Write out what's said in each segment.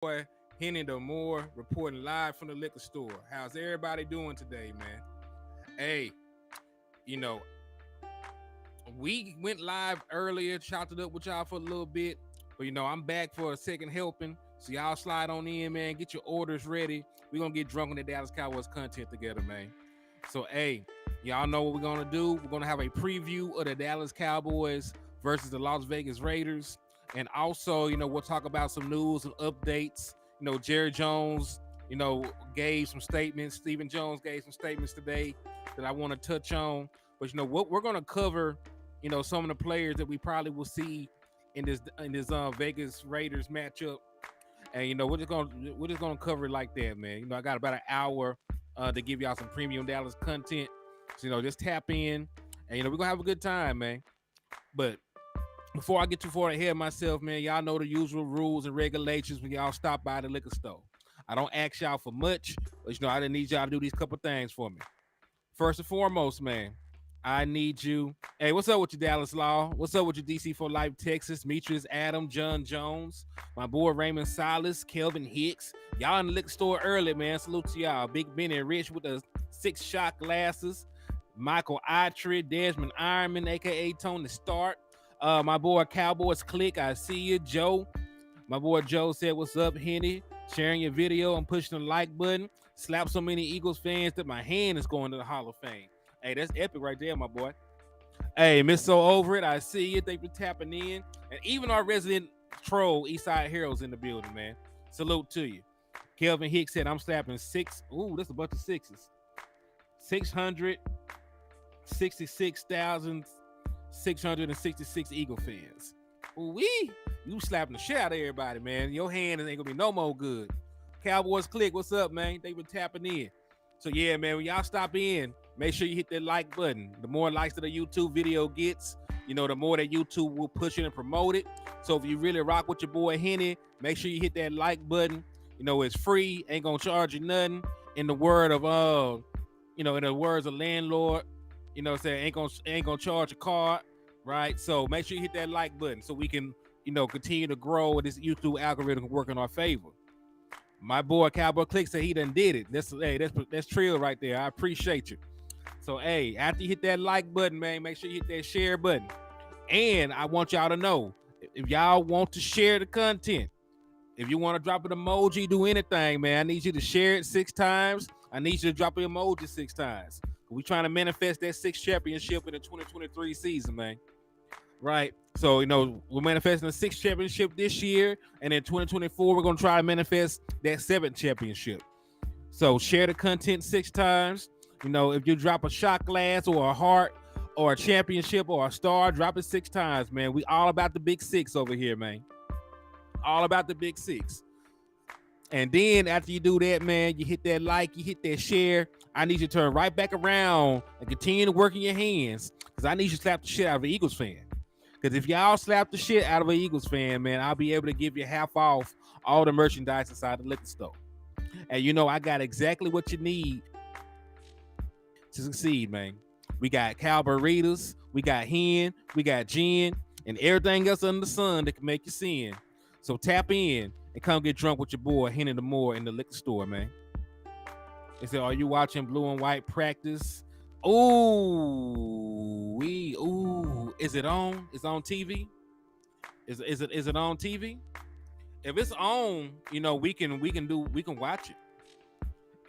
boy Hennythemoor reporting live from the liquor store. How's everybody doing today, man? Hey, you know, we went live earlier, chopped it up with y'all for a little bit, but I'm back for a second helping. So y'all slide on in, man. Get your orders ready. We're gonna get drunk on the Dallas Cowboys content together, man. So hey, y'all know what we're gonna do. We're gonna have a preview of the Dallas Cowboys versus the Las Vegas Raiders. And also, we'll talk about some news and updates. Jerry Jones, gave some statements. Stephen Jones gave some statements today that I want to touch on. But what we're gonna cover, some of the players that we probably will see in this Vegas Raiders matchup. And we're just gonna cover it like that, man. I got about an hour to give y'all some premium Dallas content. So just tap in, and we're gonna have a good time, man. But before I get too far ahead of myself, man, y'all know the usual rules and regulations when y'all stop by the liquor store. I don't ask y'all for much, but I didn't need y'all to do these couple things for me. First and foremost, man, I need you. Hey, what's up with you, Dallas Law? What's up with you, DC for Life, Texas? Demetrius, Adam, John Jones, my boy Raymond Silas, Kelvin Hicks. Y'all in the liquor store early, man. Salute to y'all. Big Benny Rich with the 6-shot glasses. Michael Itry, Desmond Ironman, a.k.a. Tony Stark. My boy Cowboys Click, I see you. Joe, my boy Joe said, what's up, Henny? Sharing your video and pushing the like button. Slap so many Eagles fans that my hand is going to the Hall of Fame. Hey, that's epic right there, my boy. Hey, Miss So Over It, I see you. Thank you for tapping in. And even our resident troll, Eastside Heroes, in the building, man. Salute to you. Kelvin Hicks said, I'm slapping 6. Ooh, that's a bunch of sixes. 666,666 Eagle fans. Ooh-wee. You slapping the shit out of everybody, man. Your hand ain't gonna be no more good. Cowboys Click, what's up, man? They been tapping in. So yeah, man, when y'all stop in, make sure you hit that like button. The more likes that a YouTube video gets, the more that YouTube will push it and promote it. So if you really rock with your boy Henny, make sure you hit that like button. It's free, ain't gonna charge you nothing. In the word of in the words of landlord, saying ain't gonna charge a card, right? So make sure you hit that like button so we can, continue to grow and this YouTube algorithm can work in our favor. My boy Cowboy Click said he done did it. That's Trill right there. I appreciate you. So hey, after you hit that like button, man, make sure you hit that share button. And I want y'all to know, if y'all want to share the content, if you want to drop an emoji, do anything, man, I need you to share it 6 times. I need you to drop an emoji 6 times. We trying to manifest that 6th championship in the 2023 season, man. Right? So, we're manifesting the 6th championship this year, and in 2024, we're going to try to manifest that 7th championship. So, share the content 6 times. If you drop a shot glass or a heart or a championship or a star, drop it 6 times, man. We all about the big 6 over here, man. All about the big 6. And then after you do that, man, you hit that like, you hit that share. I need you to turn right back around and continue to work in your hands, because I need you to slap the shit out of an Eagles fan. Because if y'all slap the shit out of an Eagles fan, man, I'll be able to give you half off all the merchandise inside the liquor store. And I got exactly what you need to succeed, man. We got Cowboys, we got Hen, we got Gin, and everything else under the sun that can make you sin. So tap in and come get drunk with your boy Hennythemoor in the liquor store, man. They said, are you watching blue and white practice? Ooh, is it on? It's on TV? Is it on TV? If it's on, we can watch it.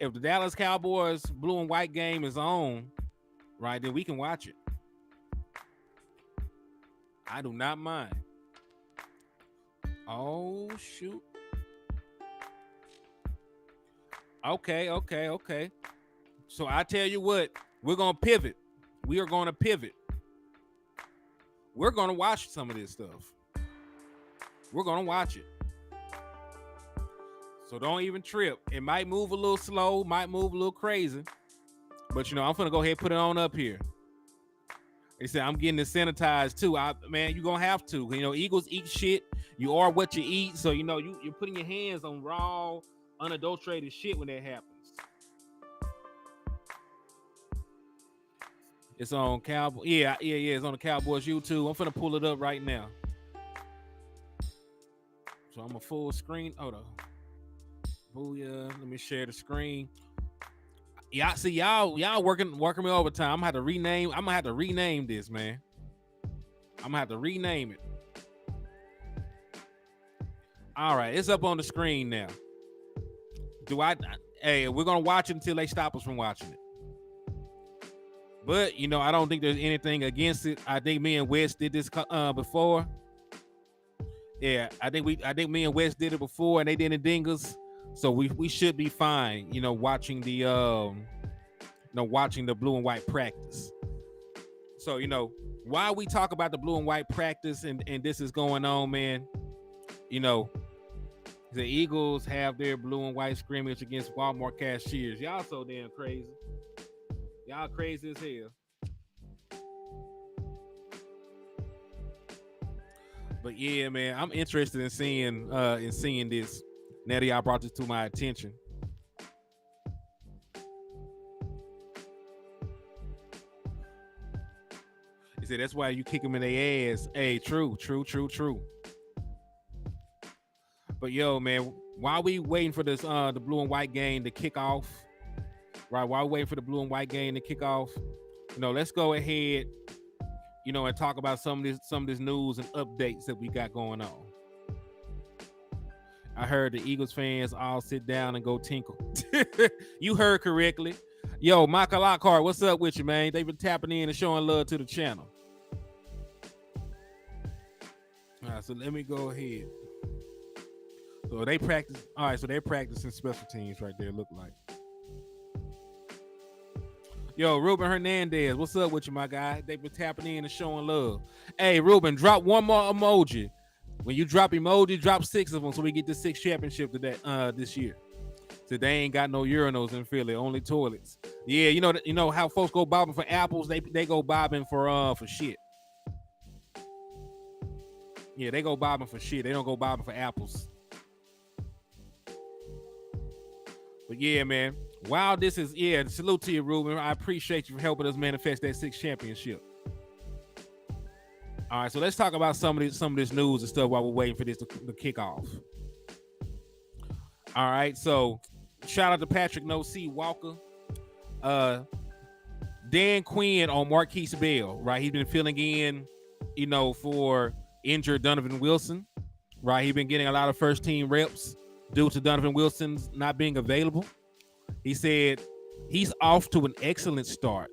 If the Dallas Cowboys blue and white game is on, right, then we can watch it. I do not mind. Oh shoot. Okay. So I tell you what, we're gonna pivot. We are gonna pivot. We're gonna watch some of this stuff. We're gonna watch it. So don't even trip. It might move a little slow, might move a little crazy. But I'm gonna go ahead and put it on up here. They said I'm getting it sanitized too. Man, you're gonna have to. Eagles eat shit. You are what you eat. So you're putting your hands on raw, unadulterated shit when that happens. It's on Cowboys. Yeah. It's on the Cowboys YouTube. I'm finna pull it up right now. So I'm a full screen. Hold on. Booyah. Let me share the screen. Y'all see y'all working me overtime. I'm gonna have to rename this, man. I'm gonna have to rename it. All right, it's up on the screen now. Hey, we're gonna watch it until they stop us from watching it. But I don't think there's anything against it. I think me and Wes did this before. Yeah, I think me and Wes did it before, and they didn't ding us. So we should be fine. Watching the watching the blue and white practice. So while we talk about the blue and white practice and this is going on, man, the Eagles have their blue and white scrimmage against Walmart cashiers. Y'all so damn crazy. Y'all crazy as hell. But yeah, man, I'm interested in seeing this. Now that y'all brought this to my attention. He said that's why you kick them in their ass. Hey, true. But yo, man, while we waiting for this the blue and white game to kick off, right? While we waiting for the blue and white game to kick off, let's go ahead, and talk about some of this news and updates that we got going on. I heard the Eagles fans all sit down and go tinkle. You heard correctly. Yo, Michael Lockhart, what's up with you, man? They've been tapping in and showing love to the channel. All right, so let me go ahead. So they practice. All right, so they're practicing special teams right there, look like. Yo, Ruben Hernandez, what's up with you, my guy? They've been tapping in and showing love. Hey, Ruben, drop one more emoji. When you drop emoji, drop 6 of them so we get the 6th championship this year. So they ain't got no urinals in Philly, only toilets. Yeah, you know how folks go bobbing for apples. They go bobbing for shit. Yeah, they go bobbing for shit. They don't go bobbing for apples. But yeah, man. Wow, this is salute to you, Ruben. I appreciate you for helping us manifest that 6th championship. All right, so let's talk about some of this news and stuff while we're waiting for this to kick off. All right, so shout out to Patrick No C Walker, Dan Quinn on Marquis Bell, right? He's been filling in, for injured Donovan Wilson, right? He's been getting a lot of first team reps due to Donovan Wilson's not being available. He said he's off to an excellent start.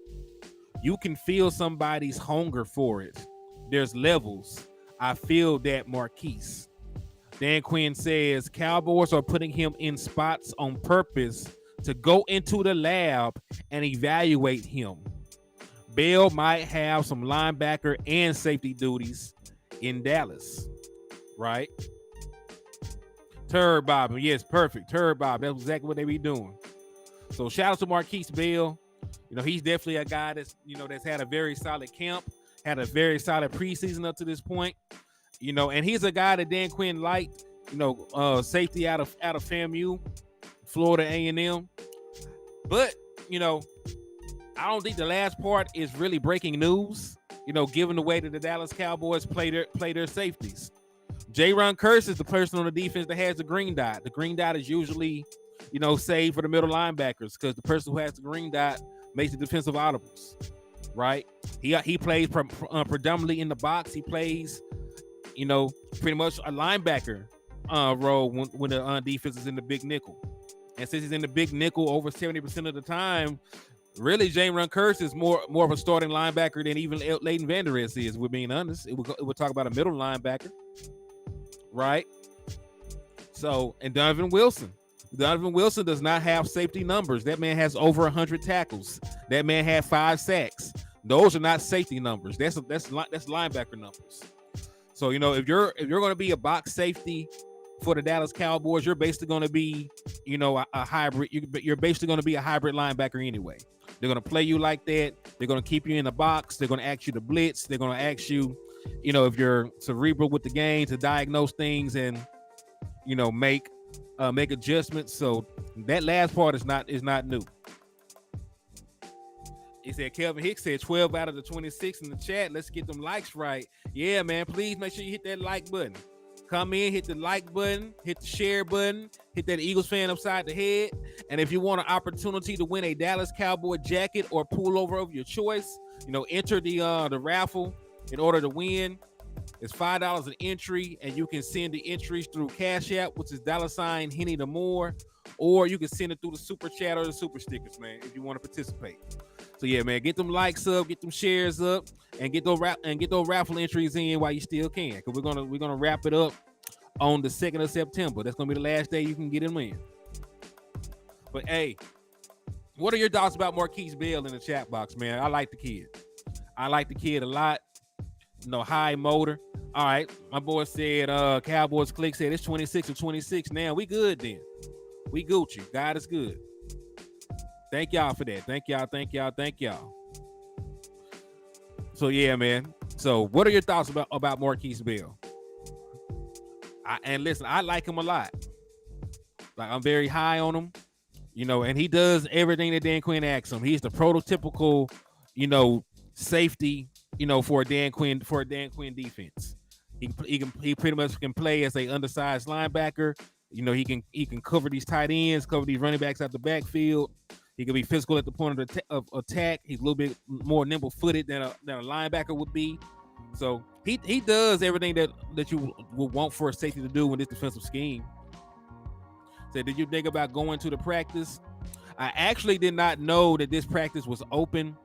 You can feel somebody's hunger for it. There's levels. I feel that Marquis. Dan Quinn says Cowboys are putting him in spots on purpose to go into the lab and evaluate him. Bell might have some linebacker and safety duties in Dallas, right? Turd bobbing. Yes, perfect. Turd bob. That's exactly what they be doing. So shout out to Marquis Bell. He's definitely a guy that's had a very solid camp, had a very solid preseason up to this point. And he's a guy that Dan Quinn liked, safety out of FAMU, Florida A&M. But, I don't think the last part is really breaking news, given the way that the Dallas Cowboys play their safeties. J-Ron Curse is the person on the defense that has the green dot. The green dot is usually, saved for the middle linebackers because the person who has the green dot makes the defensive audibles, right? He plays predominantly in the box. He plays, pretty much a linebacker role when the defense is in the big nickel. And since he's in the big nickel over 70% of the time, really, J-Ron Curse is more of a starting linebacker than even Leighton Vander Esch is, we're being honest. It would talk about a middle linebacker, right? So, and Donovan Wilson does not have safety numbers. That man has over 100 tackles. That man had 5 sacks. Those are not safety numbers. That's linebacker numbers. So, if you're going to be a box safety for the Dallas Cowboys, you're basically going to be, a hybrid. You're basically going to be a hybrid linebacker anyway. They're going to play you like that. They're going to keep you in the box. They're going to ask you to blitz. They're going to ask you, if you're cerebral with the game, to diagnose things and, make adjustments. So that last part is not new. He said Kelvin Hicks said 12 out of the 26 in the chat. Let's get them likes right. Yeah, man. Please make sure you hit that like button. Come in, hit the like button, hit the share button, hit that Eagles fan upside the head. And if you want an opportunity to win a Dallas Cowboy jacket or pullover of your choice, enter the raffle in order to win. It's $5 an entry, and you can send the entries through Cash App, which is $Hennythemoor, or you can send it through the super chat or the super stickers, man, if you want to participate. So yeah, man, get them likes up, get them shares up, and get those raffle entries in while you still can, because we're gonna wrap it up on the 2nd of September. That's gonna be the last day you can get them in. But hey, what are your thoughts about Marquis Bell in the chat box, man? I like the kid. I like the kid a lot. High motor. All right, my boy said Cowboys Click said it's 26 or 26 now. We good then. We Gucci. God is good. Thank y'all for that. Thank y'all. So yeah, man. So what are your thoughts about Marquis Bell? And listen, I like him a lot. Like, I'm very high on him, and he does everything that Dan Quinn asks him. He's the prototypical, safety, for a Dan Quinn defense. He pretty much can play as a undersized linebacker. He can cover these tight ends, cover these running backs out the backfield. He can be physical at the point of attack. He's a little bit more nimble-footed than a linebacker would be. So he does everything that you would want for a safety to do in this defensive scheme. So did you think about going to the practice? I actually did not know that this practice was open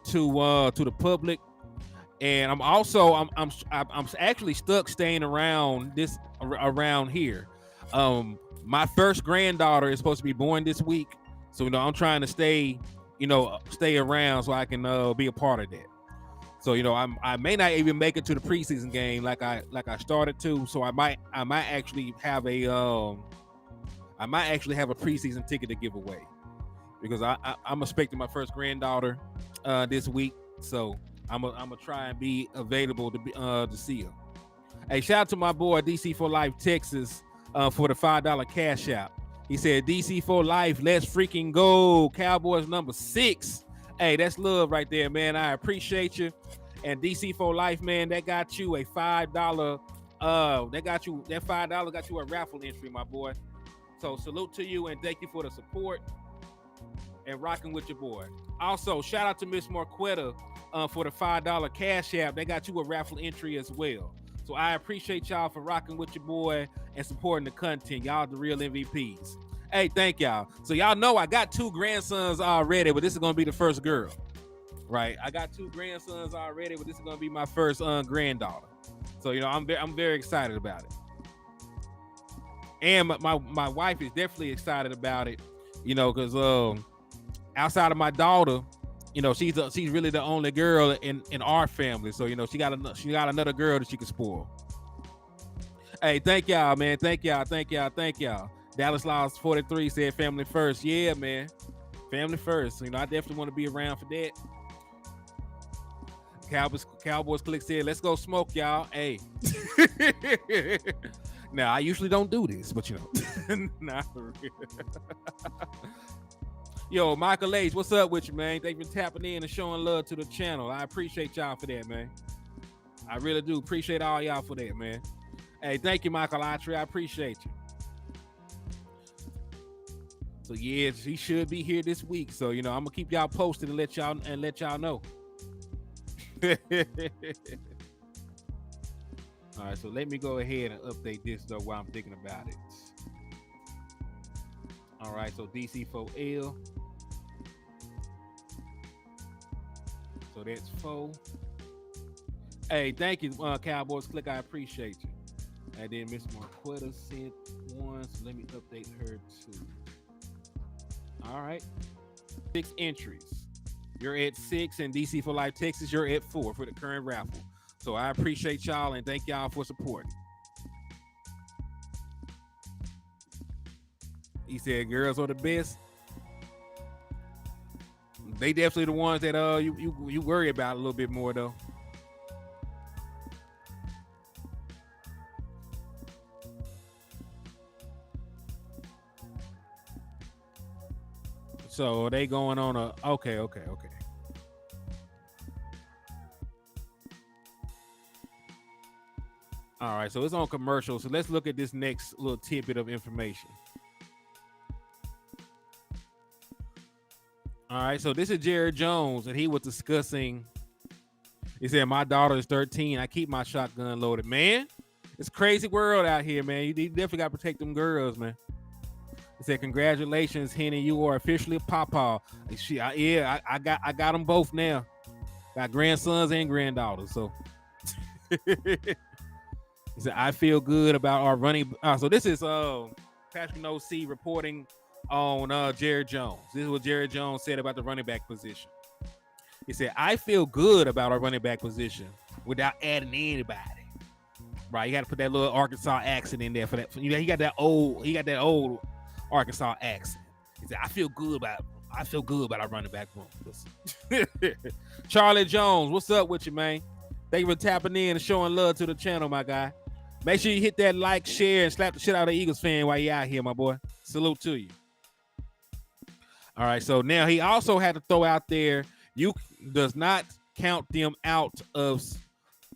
to the public, and I'm actually stuck staying around here. My first granddaughter is supposed to be born this week, so I'm trying to stay around so I can be a part of that. So I may not even make it to the preseason game like I started to. So I might actually have a preseason ticket to give away, because I'm expecting my first granddaughter this week. So I'm gonna try and be available to see her. Hey, shout out to my boy DC for Life Texas for the $5 cash out. He said, DC for Life, let's freaking go. Cowboys number 6. Hey, that's love right there, man. I appreciate you. And DC for Life, man, that got you a $5. That $5 got you a raffle entry, my boy. So salute to you and thank you for the support and rocking with your boy. Also, shout out to Miss Marquetta for the $5 cash app. They got you a raffle entry as well. So I appreciate y'all for rocking with your boy and supporting the content. Y'all the real MVPs. Hey, thank y'all. So y'all know I got 2 grandsons already, but this is gonna be the first girl. Right? I got 2 grandsons already, but this is gonna be my first granddaughter. So I'm very excited about it. And my wife is definitely excited about it, because outside of my daughter, she's really the only girl in our family. So she got another girl that she can spoil. Hey, thank y'all, man. Thank y'all. Dallas Laws 43 said family first. Yeah, man, family first. So, I definitely want to be around for that. Cowboys Click said, let's go smoke, y'all. Hey. Now, I usually don't do this, but not for real. Yo, Michael H, what's up with you, man? They've been tapping in and showing love to the channel. I appreciate y'all for that, man. I really do appreciate all y'all for that, man. Hey, thank you, Michael Autry. I appreciate you. So yeah, he should be here this week. So I'm gonna keep y'all posted and let y'all know. All right, so let me go ahead and update this though while I'm thinking about it. All right, so DC4L. So that's 4. Hey, thank you, Cowboys Click. I appreciate you. And then Miss Marquetta sent 1, so let me update her too. All right, 6 entries. You're at 6, and DC for Life Texas, you're at 4 for the current raffle. So I appreciate y'all and thank y'all for supporting. He said girls are the best. They definitely the ones that you worry about a little bit more though. So they going on a okay. All right, so it's on commercial. So let's look at this next little tidbit of information. All right, so this is Jared Jones, and he was discussing. He said, "My daughter is 13. I keep my shotgun loaded." Man, it's crazy world out here, man. You definitely got to protect them girls, man. He said, "Congratulations, Henny. You are officially a pawpaw." I got them both now. Got grandsons and granddaughters. So he said, "I feel good about our running." So this is Patrick O.C. reporting on Jared Jones. This is what Jared Jones said about the running back position. He said, "I feel good about our running back position without adding anybody." Right, you got to put that little Arkansas accent in there for that. You know, he got that old Arkansas accent. He said, "I feel good about our running back room." Charlie Jones, what's up with you, man? Thank you for tapping in and showing love to the channel, my guy. Make sure you hit that like, share, and slap the shit out of the Eagles fan while you're out here, my boy. Salute to you. All right, so now he also had to throw out there, you does not count them out of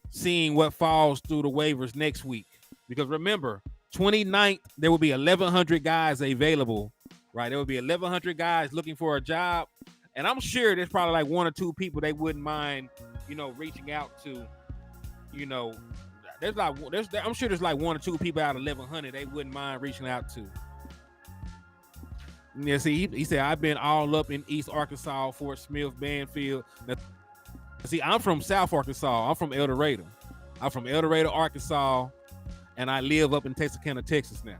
seeing what falls through the waivers next week. Because remember, 29th, there will be 1,100 guys available, right? There will be 1,100 guys looking for a job. And I'm sure there's probably like one or two people they wouldn't mind, reaching out to, I'm sure there's like one or two people out of 1,100 they wouldn't mind reaching out to. Yeah, see, he said, "I've been all up in East Arkansas, Fort Smith, Banfield." Now, see, I'm from South Arkansas. I'm from El Dorado. I'm from El Dorado, Arkansas, and I live up in Texarkana, Texas now.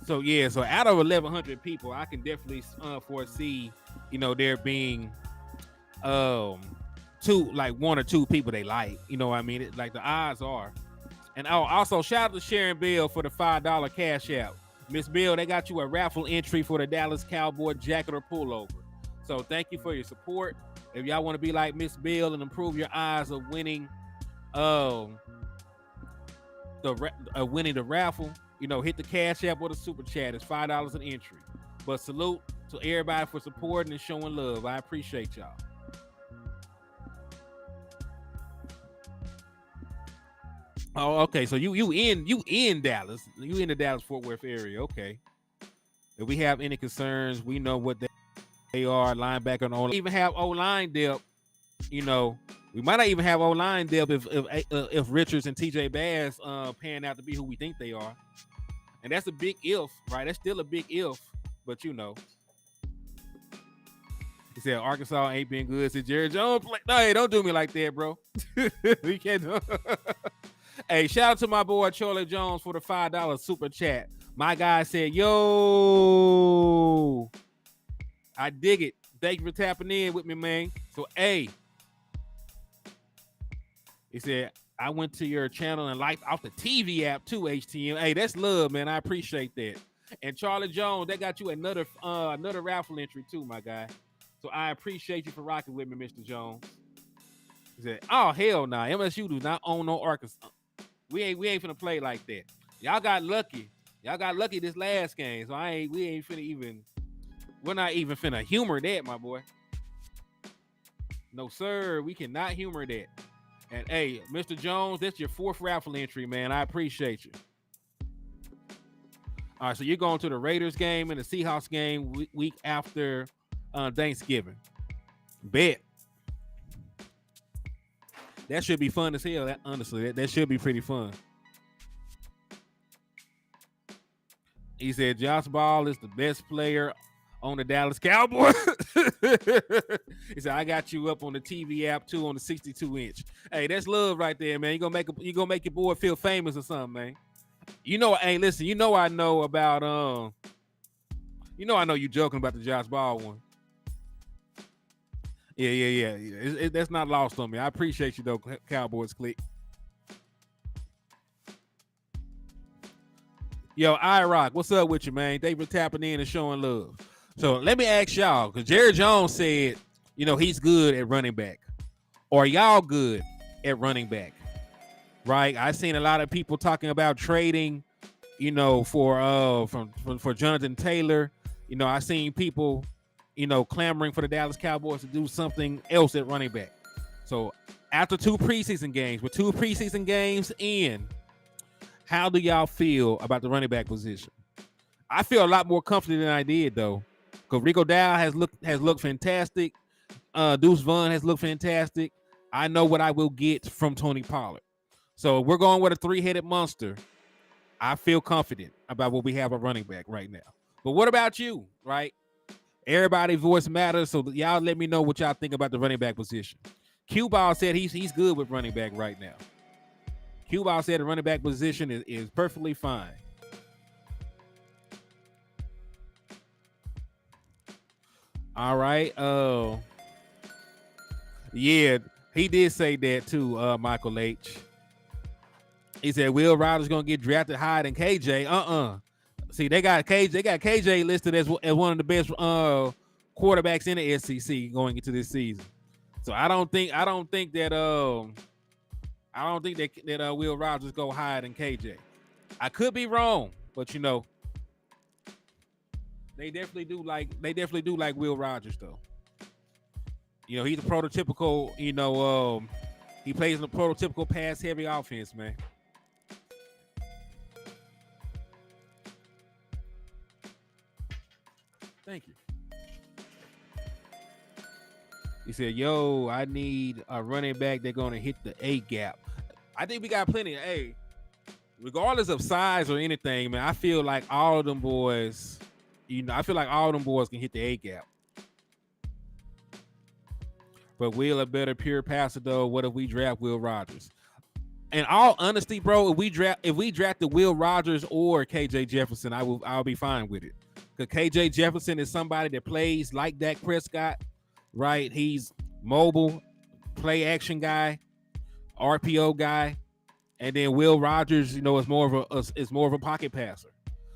So yeah, so out of 1,100 people, I can definitely foresee, there being one or two people they like. You know what I mean? Like the odds are. And also shout out to Sharon Bell for the $5 cash out. Miss Bell, they got you a raffle entry for the Dallas Cowboy jacket or pullover. So thank you for your support. If y'all want to be like Miss Bell and improve your odds of winning the raffle, hit the cash app or the super chat. It's $5 an entry. But salute to everybody for supporting and showing love. I appreciate y'all. Oh, okay. So you in Dallas. You in the Dallas-Fort Worth area. Okay. If we have any concerns, we know what they are. Linebacker and O-line. Even have O-line depth. We might not even have O-line depth if Richards and TJ Bass pan out to be who we think they are. And that's a big if, right? That's still a big if, but He said Arkansas ain't been good since Jared Jones played. No, hey, don't do me like that, bro. We can't do Hey, shout out to my boy Charlie Jones for the $5 super chat. My guy said, "Yo, I dig it. Thank you for tapping in with me, man." So, hey, he said, "I went to your channel and liked off the TV app too, HTM." Hey, that's love, man. I appreciate that. And Charlie Jones, they got you another raffle entry too, my guy. So I appreciate you for rocking with me, Mr. Jones. He said, "Oh, hell nah. MSU do not own no Arkansas. We ain't finna play like that. Y'all got lucky. Y'all got lucky this last game. So we're not even finna humor that, my boy. No, sir. We cannot humor that. And hey, Mr. Jones, that's your 4th raffle entry, man. I appreciate you. All right, so you're going to the Raiders game and the Seahawks game week after Thanksgiving. Bet. That should be fun as hell. Honestly, that should be pretty fun. He said Josh Ball is the best player on the Dallas Cowboys. He said, "I got you up on the TV app too on the 62-inch. Hey, that's love right there, man. You gonna make your boy feel famous or something, man. Hey, listen, I know about I know you joking about the Josh Ball one. Yeah. That's not lost on me. I appreciate you though, Cowboys click. Yo, iRock, what's up with you, man? Thank you for tapping in and showing love. So let me ask y'all, because Jared Jones said, he's good at running back. Are y'all good at running back? Right? I've seen a lot of people talking about trading, for Jonathan Taylor. I've seen people, clamoring for the Dallas Cowboys to do something else at running back. So After two preseason games, with two preseason games in, how do y'all feel about the running back position? I feel a lot more confident than I did though, because Rico Dow has looked fantastic. Deuce Vaughn has looked fantastic. I know what I will get from Tony Pollard. So we're going with a three-headed monster. I feel confident about what we have at running back right now. But what about you, right? Everybody's voice matters, so y'all let me know what y'all think about the running back position. Q-Ball said he's good with running back right now. Q-Ball said the running back position is perfectly fine. All right. Yeah, he did say that too, Michael H. He said Will Rogers gonna get drafted higher than KJ. See, they got KJ listed as one of the best quarterbacks in the SEC going into this season. So I don't think that Will Rogers go higher than KJ. I could be wrong, but you know, they definitely do like Will Rogers though. You know, he's a prototypical, he plays in a prototypical pass heavy offense, man. Thank you. He said, yo, I need a running back that's going to hit the A gap. I think we got plenty. Hey, regardless of size or anything, man, I feel like all of them boys, can hit the A gap. But Will a better pure passer, though. What if we draft Will Rogers? In all honesty, bro, if we drafted Will Rogers or KJ Jefferson, I'll be fine with it. Because KJ Jefferson is somebody that plays like Dak Prescott, right? He's mobile, play action guy, RPO guy, and then Will Rogers, is more of a pocket passer.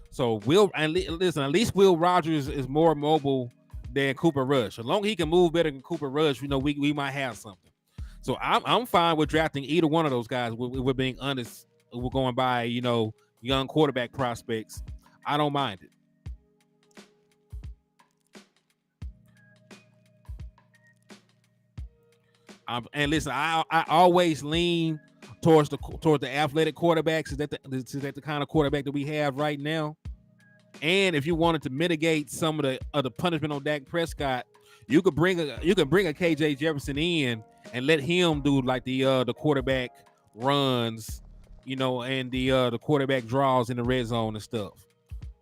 So at least Will Rogers is more mobile than Cooper Rush. As long as he can move better than Cooper Rush, we might have something. So I'm fine with drafting either one of those guys. We're being honest. We're going by young quarterback prospects. I don't mind it. And listen, I always lean towards the athletic quarterbacks. Is that the kind of quarterback that we have right now? And if you wanted to mitigate some of the punishment on Dak Prescott, you could bring a KJ Jefferson in and let him do like the quarterback runs, and the quarterback draws in the red zone and stuff.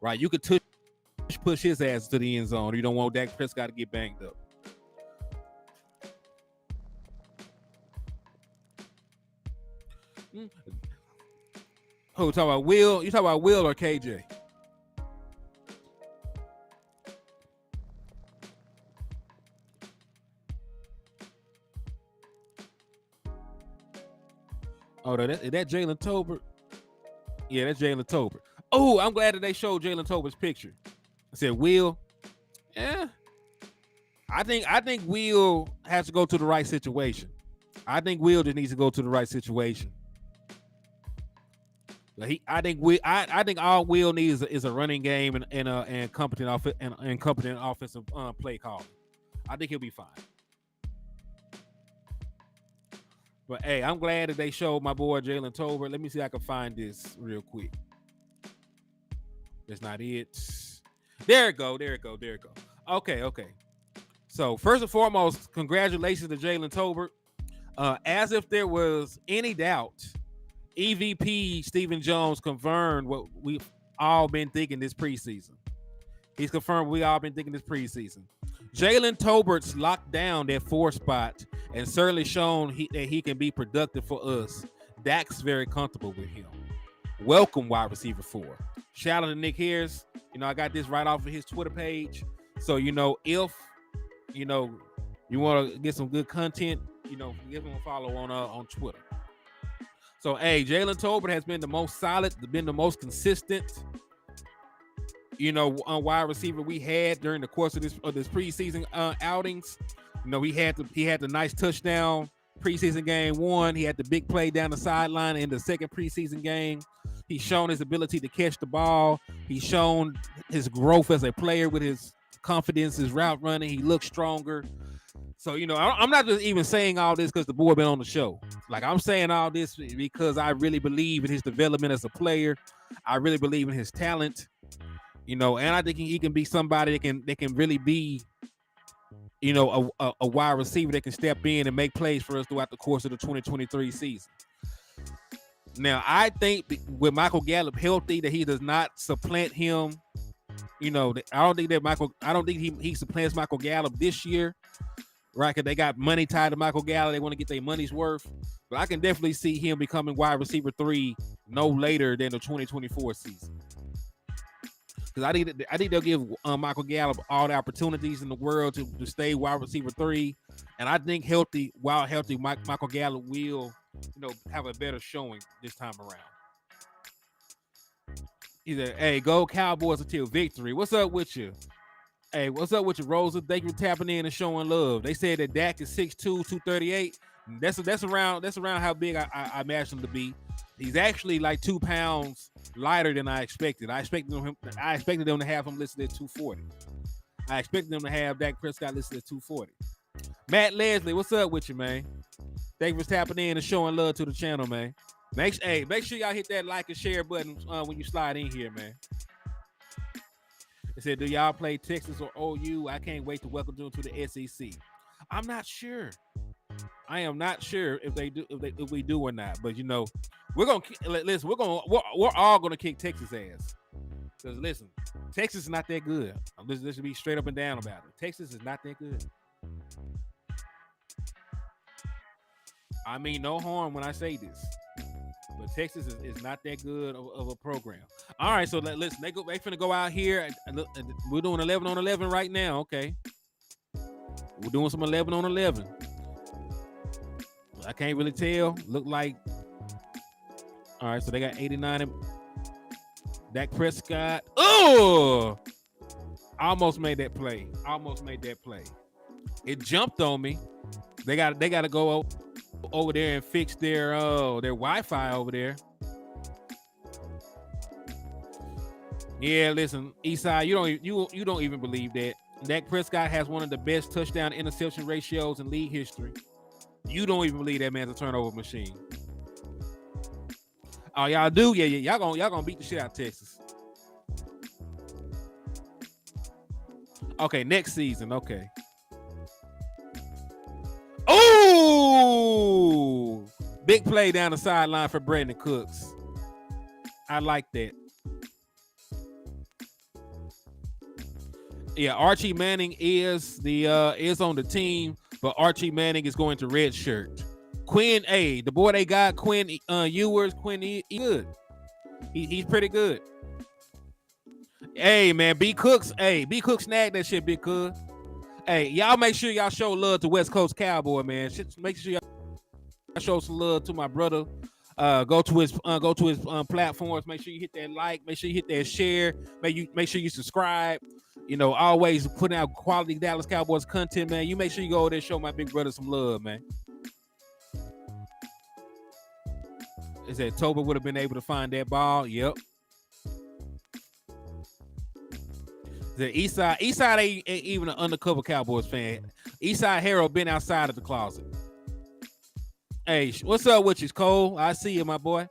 Right? You could push his ass to the end zone. You don't want Dak Prescott to get banged up. Who talking about Will? You talking about Will or KJ? Oh, is that Jalen Tolbert? Yeah, that's Jalen Tolbert. Oh, I'm glad that they showed Jalen Tolbert's picture. I said, Will. Yeah. I think Will has to go to the right situation. I think Will just needs to go to the right situation. I think all Will needs is a running game and competent offensive play call. I think he'll be fine. But hey, I'm glad that they showed my boy Jalen Tolbert. Let me see if I can find this real quick. That's not it. There it go. Okay. So first and foremost, congratulations to Jalen Tolbert. As if there was any doubt, EVP Stephen Jones confirmed what we've all been thinking this preseason. He's confirmed what we all been thinking this preseason. Jalen Tolbert's locked down that 4 spot and certainly shown that he can be productive for us. Dak's very comfortable with him. Welcome, wide receiver 4. Shout out to Nick Harris. I got this right off of his Twitter page. So, if you want to get some good content, give him a follow on Twitter. So, hey, Jalen Tolbert has been the most solid, been the most consistent, on wide receiver we had during the course of this preseason outings. He had the nice touchdown preseason game 1. He had the big play down the sideline in the second preseason game. He's shown his ability to catch the ball. He's shown his growth as a player with his confidence, his route running. He looks stronger. So, I'm not just even saying all this because the boy been on the show. Like, I'm saying all this because I really believe in his development as a player. I really believe in his talent, and I think he can be somebody that can really be, a wide receiver that can step in and make plays for us throughout the course of the 2023 season. Now, I think with Michael Gallup healthy, that he does not supplant him. I don't think he supplants Michael Gallup this year, right? Because they got money tied to Michael Gallup. They want to get their money's worth. But I can definitely see him becoming wide receiver 3 no later than the 2024 season. Because I think they'll give Michael Gallup all the opportunities in the world to stay wide receiver 3. And I think while healthy, Michael Gallup will, have a better showing this time around. He said, "Hey, go Cowboys until victory." What's up with you? Hey, what's up with you, Rosa? Thank you for tapping in and showing love. They said that Dak is 6'2", 238. That's around how big I imagined him to be. He's actually like 2 pounds lighter than I expected. I expected them to have him listed at 240. I expected them to have Dak Prescott listed at 240. Matt Leslie, what's up with you, man? Thank you for tapping in and showing love to the channel, man. Make sure y'all hit that like and share button when you slide in here, man. It said, "Do y'all play Texas or OU? I can't wait to welcome them to the SEC." I'm not sure. I am not sure if they do, if we do or not. But we're all gonna kick Texas ass. Because listen, Texas is not that good. Let's be straight up and down about it. Texas is not that good. I mean no harm when I say this, but Texas is not that good of a program. All right, so listen, they finna go out here and we're doing 11 on 11 right now. Okay, we're doing some 11 on 11. I can't really tell. Look like, all right, so they got 89. Dak Prescott. Oh, almost made that play. It jumped on me. They got to go over there and fix their Wi-Fi over there. Yeah, listen, Eastside, you don't even believe that. Dak Prescott has one of the best touchdown interception ratios in league history. You don't even believe that man's a turnover machine. Oh, y'all do? Yeah. Y'all gonna beat the shit out of Texas. Okay, next season. Okay. Oh, big play down the sideline for Brandon Cooks. I like that. Yeah, Archie Manning is on the team, but Archie Manning is going to redshirt. Quinn, the boy they got, Quinn Ewers. Quinn, he good. He's pretty good. Hey man, B Cook snagged that shit, Big Cuz. Hey, y'all make sure y'all show love to West Coast Cowboy, man. Make sure y'all show some love to my brother. Go to his platforms. Make sure you hit that like. Make sure you hit that share. Make sure you subscribe. Always putting out quality Dallas Cowboys content, man. You make sure you go over there and show my big brother some love, man. It said Tolbert would have been able to find that ball. Yep. The Eastside ain't even an undercover Cowboys fan. Eastside Harold been outside of the closet. Hey, what's up with you, Cole? I see you, my boy.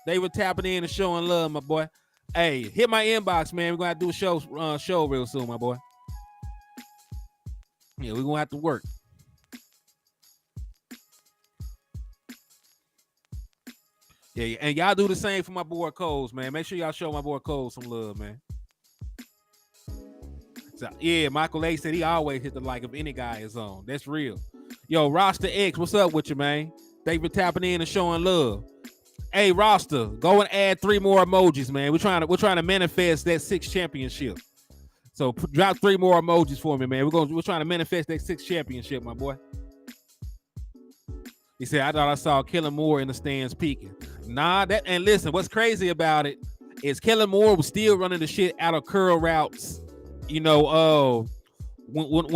They were tapping in and showing love, my boy. Hey, hit my inbox, man. We're gonna have to do a show real soon, my boy. Yeah, we're gonna have to work. Yeah, and y'all do the same for my boy Coles, man. Make sure y'all show my boy Coles some love, man. So, yeah, Michael A said he always hit the like if any guy is on. That's real. Yo, Roster X, what's up with you, man? Thank you for tapping in and showing love. Hey, Roster, go and add 3 more emojis, man. We're trying to manifest that 6th championship. So drop 3 more emojis for me, man. We're trying to manifest that 6th championship, my boy. He said, I thought I saw Kelvin Moore in the stands peeking. Nah, and listen, what's crazy about it is Kelvin Moore was still running the shit out of curl routes. When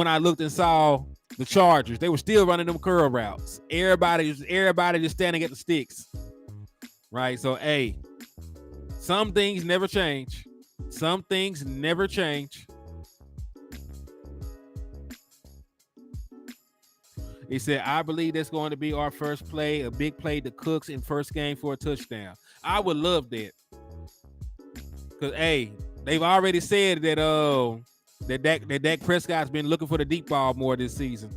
I looked and saw the Chargers, they were still running them curl routes. Everybody just standing at the sticks. Right? So, hey, some things never change. Some things never change. He said, I believe that's going to be our first play, a big play to Cooks in first game for a touchdown. I would love that. Because, hey, they've already said that Dak Prescott's been looking for the deep ball more this season.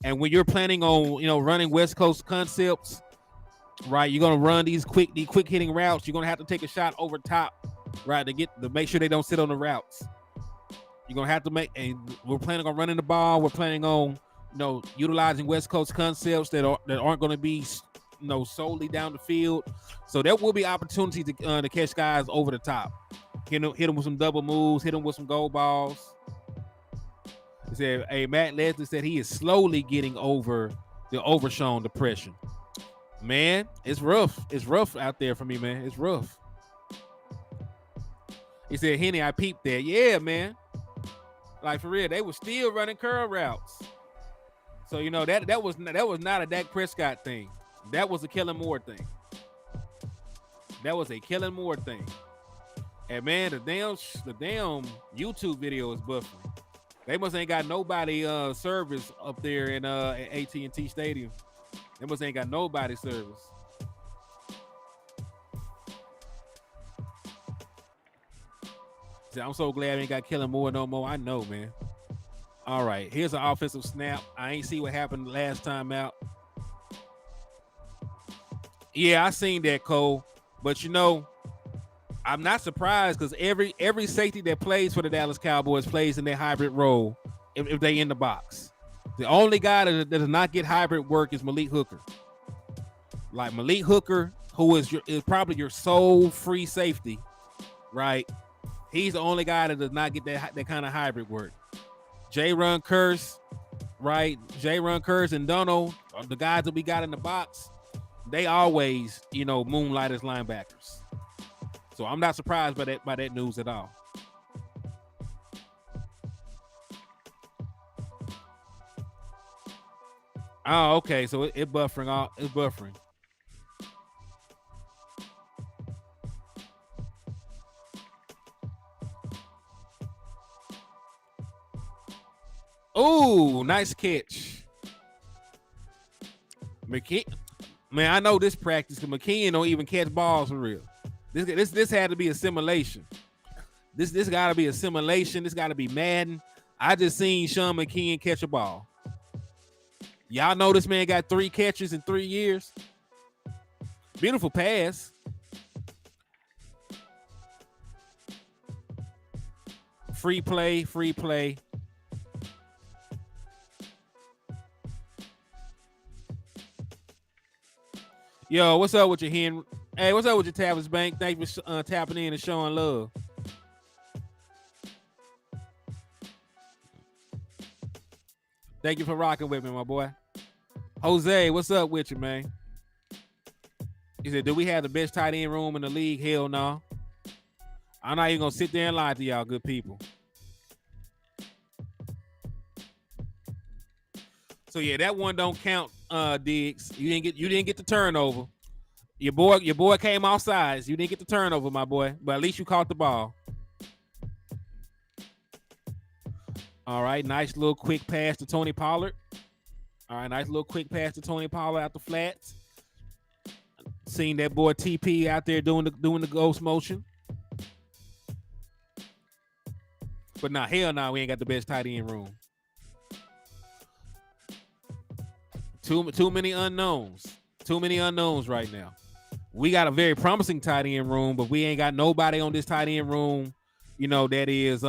And when you're planning on, running West Coast concepts, right, you're going to run these quick hitting routes. You're going to have to take a shot over top, right, to make sure they don't sit on the routes. You're going to have to and we're planning on running the ball. We're planning on, utilizing West Coast concepts that aren't going to be, solely down the field. So there will be opportunity to catch guys over the top. Hit them with some double moves. Hit them with some goal balls. He said, hey, Matt Leslie said he is slowly getting over the Overshown depression. Man, it's rough. It's rough out there for me, man. It's rough. He said, Henny, I peeped that. Yeah, man. Like, for real, they were still running curl routes. So, that was not a Dak Prescott thing. That was a Kellen Moore thing. That was a Kellen Moore thing. And, man, the damn YouTube video is buffering. They must ain't got nobody service up there in at AT&T Stadium. They must ain't got nobody service. I'm so glad we ain't got Kellen Moore no more. I know, man. All right, here's an offensive snap. I ain't see what happened last time out. Yeah, I seen that, Cole. But I'm not surprised because every safety that plays for the Dallas Cowboys plays in their hybrid role if they in the box. The only guy that does not get hybrid work is Malik Hooker. Like Malik Hooker, who is probably your sole free safety, right? He's the only guy that does not get that kind of hybrid work. J-Run Curse, right? J-Run Curse and Donald, the guys that we got in the box, they always, moonlight as linebackers. So I'm not surprised by that news at all. Oh, okay. So it's buffering. It's buffering. Ooh, nice catch. McKean, man, I know this practice because McKean don't even catch balls for real. This had to be a simulation. This got to be a simulation. This got to be Madden. I just seen Sean McKean catch a ball. Y'all know this man got 3 catches in 3 years. Beautiful pass. Free play. Yo, what's up with your Henry? Hey, what's up with your Tavis Bank? Thank you for tapping in and showing love. Thank you for rocking with me, my boy. Jose, what's up with you, man? He said, do we have the best tight end room in the league? Hell no. I'm not even going to sit there and lie to y'all, good people. So, yeah, that one don't count, Diggs. You didn't get the turnover. Your boy came off sides. You didn't get the turnover, my boy, but at least you caught the ball. All right, nice little quick pass to Tony Pollard. All right, nice little quick pass to Tony Pollard out the flats. Seen that boy TP out there doing the ghost motion. But nah, hell no, we ain't got the best tight end room. Too many unknowns. Too many unknowns right now. We got a very promising tight end room, but we ain't got nobody on this tight end room, that is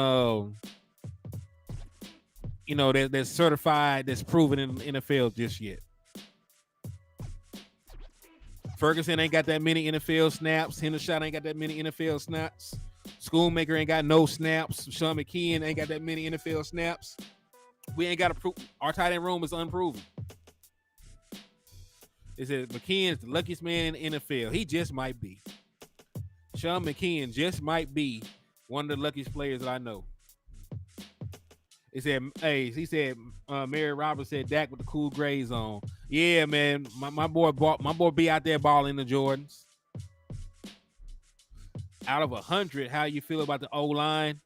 that's certified, that's proven in the NFL just yet. Ferguson ain't got that many NFL snaps. Hendershot ain't got that many NFL snaps. Schoonmaker ain't got no snaps. Sean McKeon ain't got that many NFL snaps. We ain't got to prove. Our tight end room is unproven. It says McKeon is the luckiest man in the NFL. He just might be. Sean McKeon just might be one of the luckiest players that I know. He said, Mary Roberts said Dak with the cool grays on. Yeah, man. My boy be out there balling the Jordans. Out of 100, how you feel about the O-line?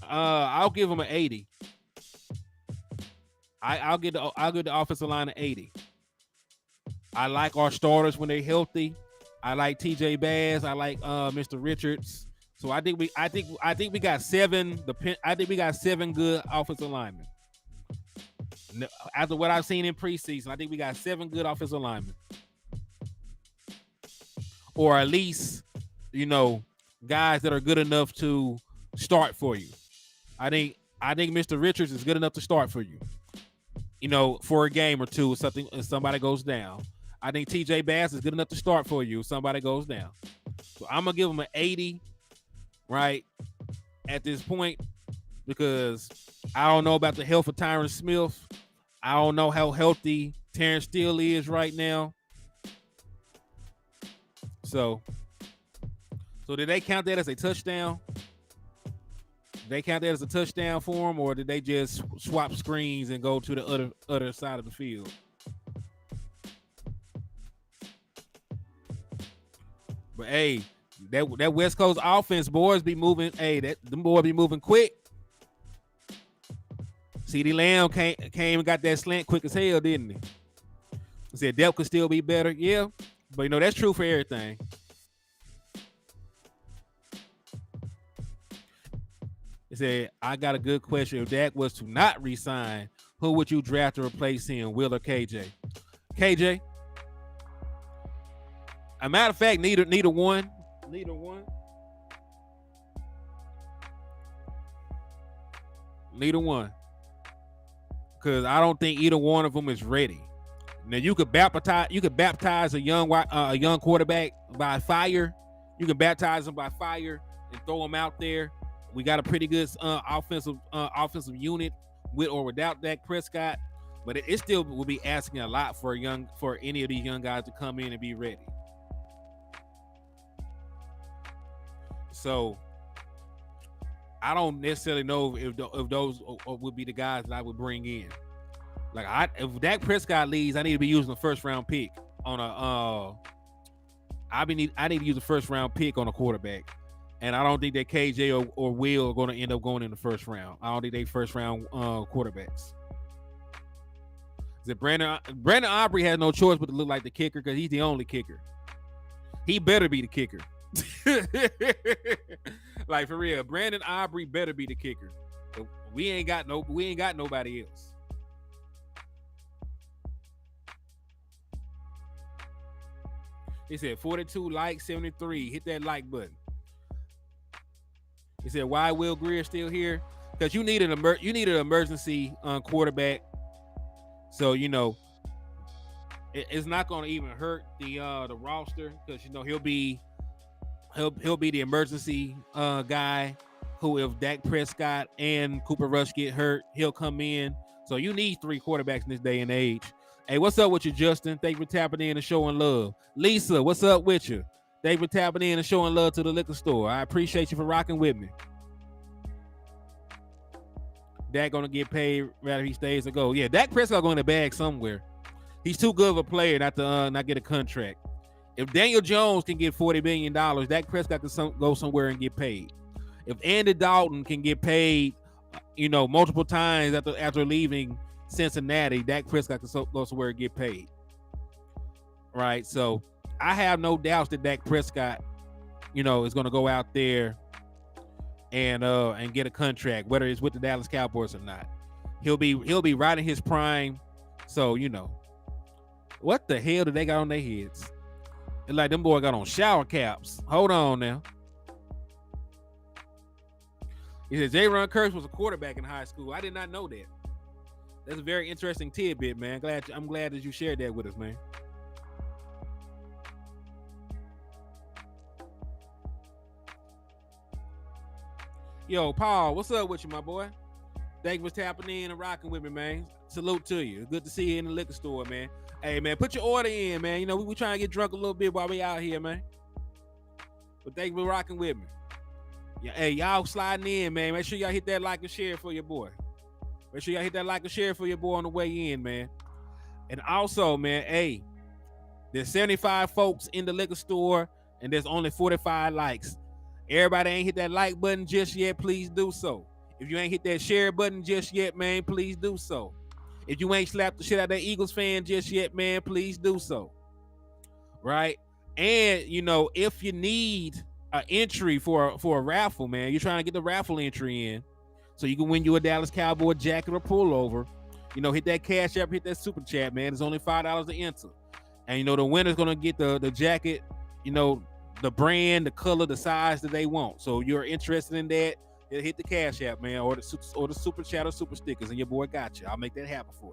I'll give him an 80. I'll get the offensive line at 80. I like our starters when they're healthy. I like TJ Bass. I like Mr. Richards. So I think we got seven. I think we got 7 good offensive linemen. After what I've seen in preseason, I think we got 7 good offensive linemen, or at least, guys that are good enough to start for you. I think Mr. Richards is good enough to start for you. For a game or two, if somebody goes down. I think TJ Bass is good enough to start for you if somebody goes down. So I'm gonna give him an 80, right, at this point, because I don't know about the health of Tyron Smith. I don't know how healthy Terrence Steele is right now. So did they count that as a touchdown? Did they count that as a touchdown for him, or did they just swap screens and go to the other side of the field? But hey, that West Coast offense, boys be moving. Hey, them boys be moving quick. CeeDee Lamb came and got that slant quick as hell, didn't he? He said depth could still be better. Yeah, but that's true for everything. He said, I got a good question. If Dak was to not resign, who would you draft to replace him, Will or KJ? KJ. A matter of fact, neither one. Neither one. Neither one. Because I don't think either one of them is ready. Now you could baptize a young quarterback by fire. You can baptize him by fire and throw him out there. We got a pretty good offensive unit with or without Dak Prescott, but it still will be asking a lot for any of these young guys to come in and be ready. So I don't necessarily know if those would be the guys that I would bring in. If Dak Prescott leaves, I need to be using a first round pick on I need to use a first round pick on a quarterback. And I don't think that KJ or Will are going to end up going in the first round. I don't think they first round quarterbacks. Brandon Aubrey has no choice but to look like the kicker because he's the only kicker. He better be the kicker. Like, for real, Brandon Aubrey better be the kicker. We ain't got nobody else. He said 42 likes, 73. Hit that like button. He said, why Will Greer still here? Because you need an emergency quarterback. So it's not going to even hurt the roster because he'll be the emergency guy who, if Dak Prescott and Cooper Rush get hurt, he'll come in. So you need 3 quarterbacks in this day and age. Hey, what's up with you, Justin? Thank you for tapping in and showing love. Lisa, what's up with you? Thank you for tapping in and showing love to the liquor store. I appreciate you for rocking with me. Dak gonna get paid rather he stays or go. Yeah, Dak Prescott going to bag somewhere. He's too good of a player not to not get a contract. If Daniel Jones can get $40 million, Dak Prescott can go somewhere and get paid. If Andy Dalton can get paid, multiple times after leaving Cincinnati, Dak Prescott can go somewhere and get paid. Right, so I have no doubts that Dak Prescott, is going to go out there and get a contract, whether it's with the Dallas Cowboys or not. He'll be right in his prime. So what the hell do they got on their heads? It's like them boys got on shower caps. Hold on now. He said J-Ron Curse was a quarterback in high school. I did not know that. That's a very interesting tidbit, man. I'm glad that you shared that with us, man. Yo, Paul, what's up with you, my boy? Thank you for tapping in and rocking with me, man. Salute to you. Good to see you in the liquor store, man. Hey, man, put your order in, man. We trying to get drunk a little bit while we out here, man. But thank you for rocking with me. Yeah, hey, y'all sliding in, man. Make sure y'all hit that like and share for your boy. Make sure y'all hit that like and share for your boy on the way in, man. And also, man, hey, there's 75 folks in the liquor store, and there's only 45 likes. Everybody ain't hit that like button just yet, please do so. If you ain't hit that share button just yet, man, please do so. If you ain't slapped the shit out of that Eagles fan just yet, man, please do so. Right? And if you need an entry for a raffle, man, you're trying to get the raffle entry in, so you can win you a Dallas Cowboy jacket or pullover. Hit that Cash App, hit that super chat, man. It's only $5 to enter, and the winner's gonna get the jacket, the brand, the color, the size that they want. So you're interested in that, hit the Cash App, man, or the super chat or super stickers, and your boy got you. I'll make that happen for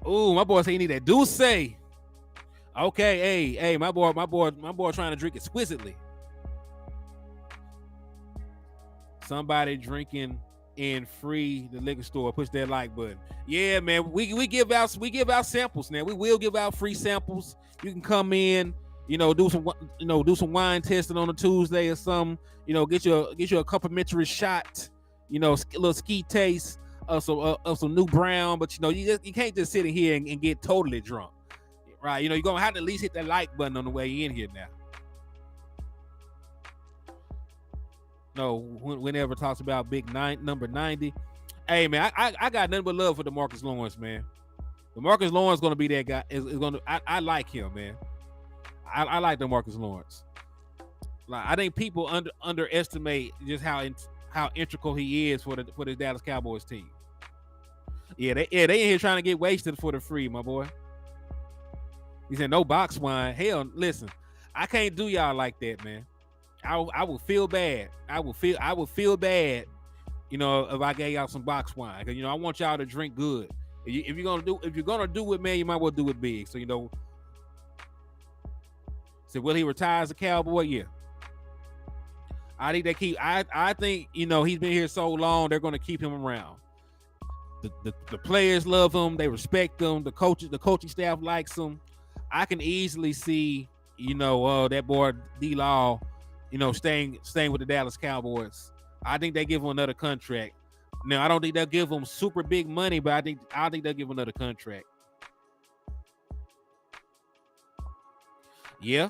you. Ooh, my boy say he need that Douce. Okay, hey, my boy trying to drink exquisitely. Somebody drinking in free the liquor store. Push that like button. Yeah, man. We give out samples now. We will give out free samples. You can come in, do some wine testing on a Tuesday or something. Get you a complimentary shot. A little ski taste of some new brown. But you can't just sit in here and get totally drunk, right? You're gonna have to at least hit that like button on the way in here now. No, whenever talks about number 90. Hey, man, I got nothing but love for DeMarcus Lawrence, man. DeMarcus Lawrence is going to be that guy. I like him, man. I like DeMarcus Lawrence. Like, I think people underestimate just how integral he is for the Dallas Cowboys team. Yeah, they in here trying to get wasted for the free, my boy. He said no box wine. Hell, listen, I can't do y'all like that, man. I would feel bad. I would feel bad, if I gave y'all some box wine. Cause I want y'all to drink good. If you're gonna do it, man, you might well do it big. So so will he retire as a Cowboy? Yeah. I think they keep. I think he's been here so long, they're gonna keep him around. The players love him. They respect him. The coaching staff likes him. I can easily see that boy D-Law, staying with the Dallas Cowboys. I think they give him another contract. Now, I don't think they'll give him super big money, but I think they'll give him another contract. Yeah.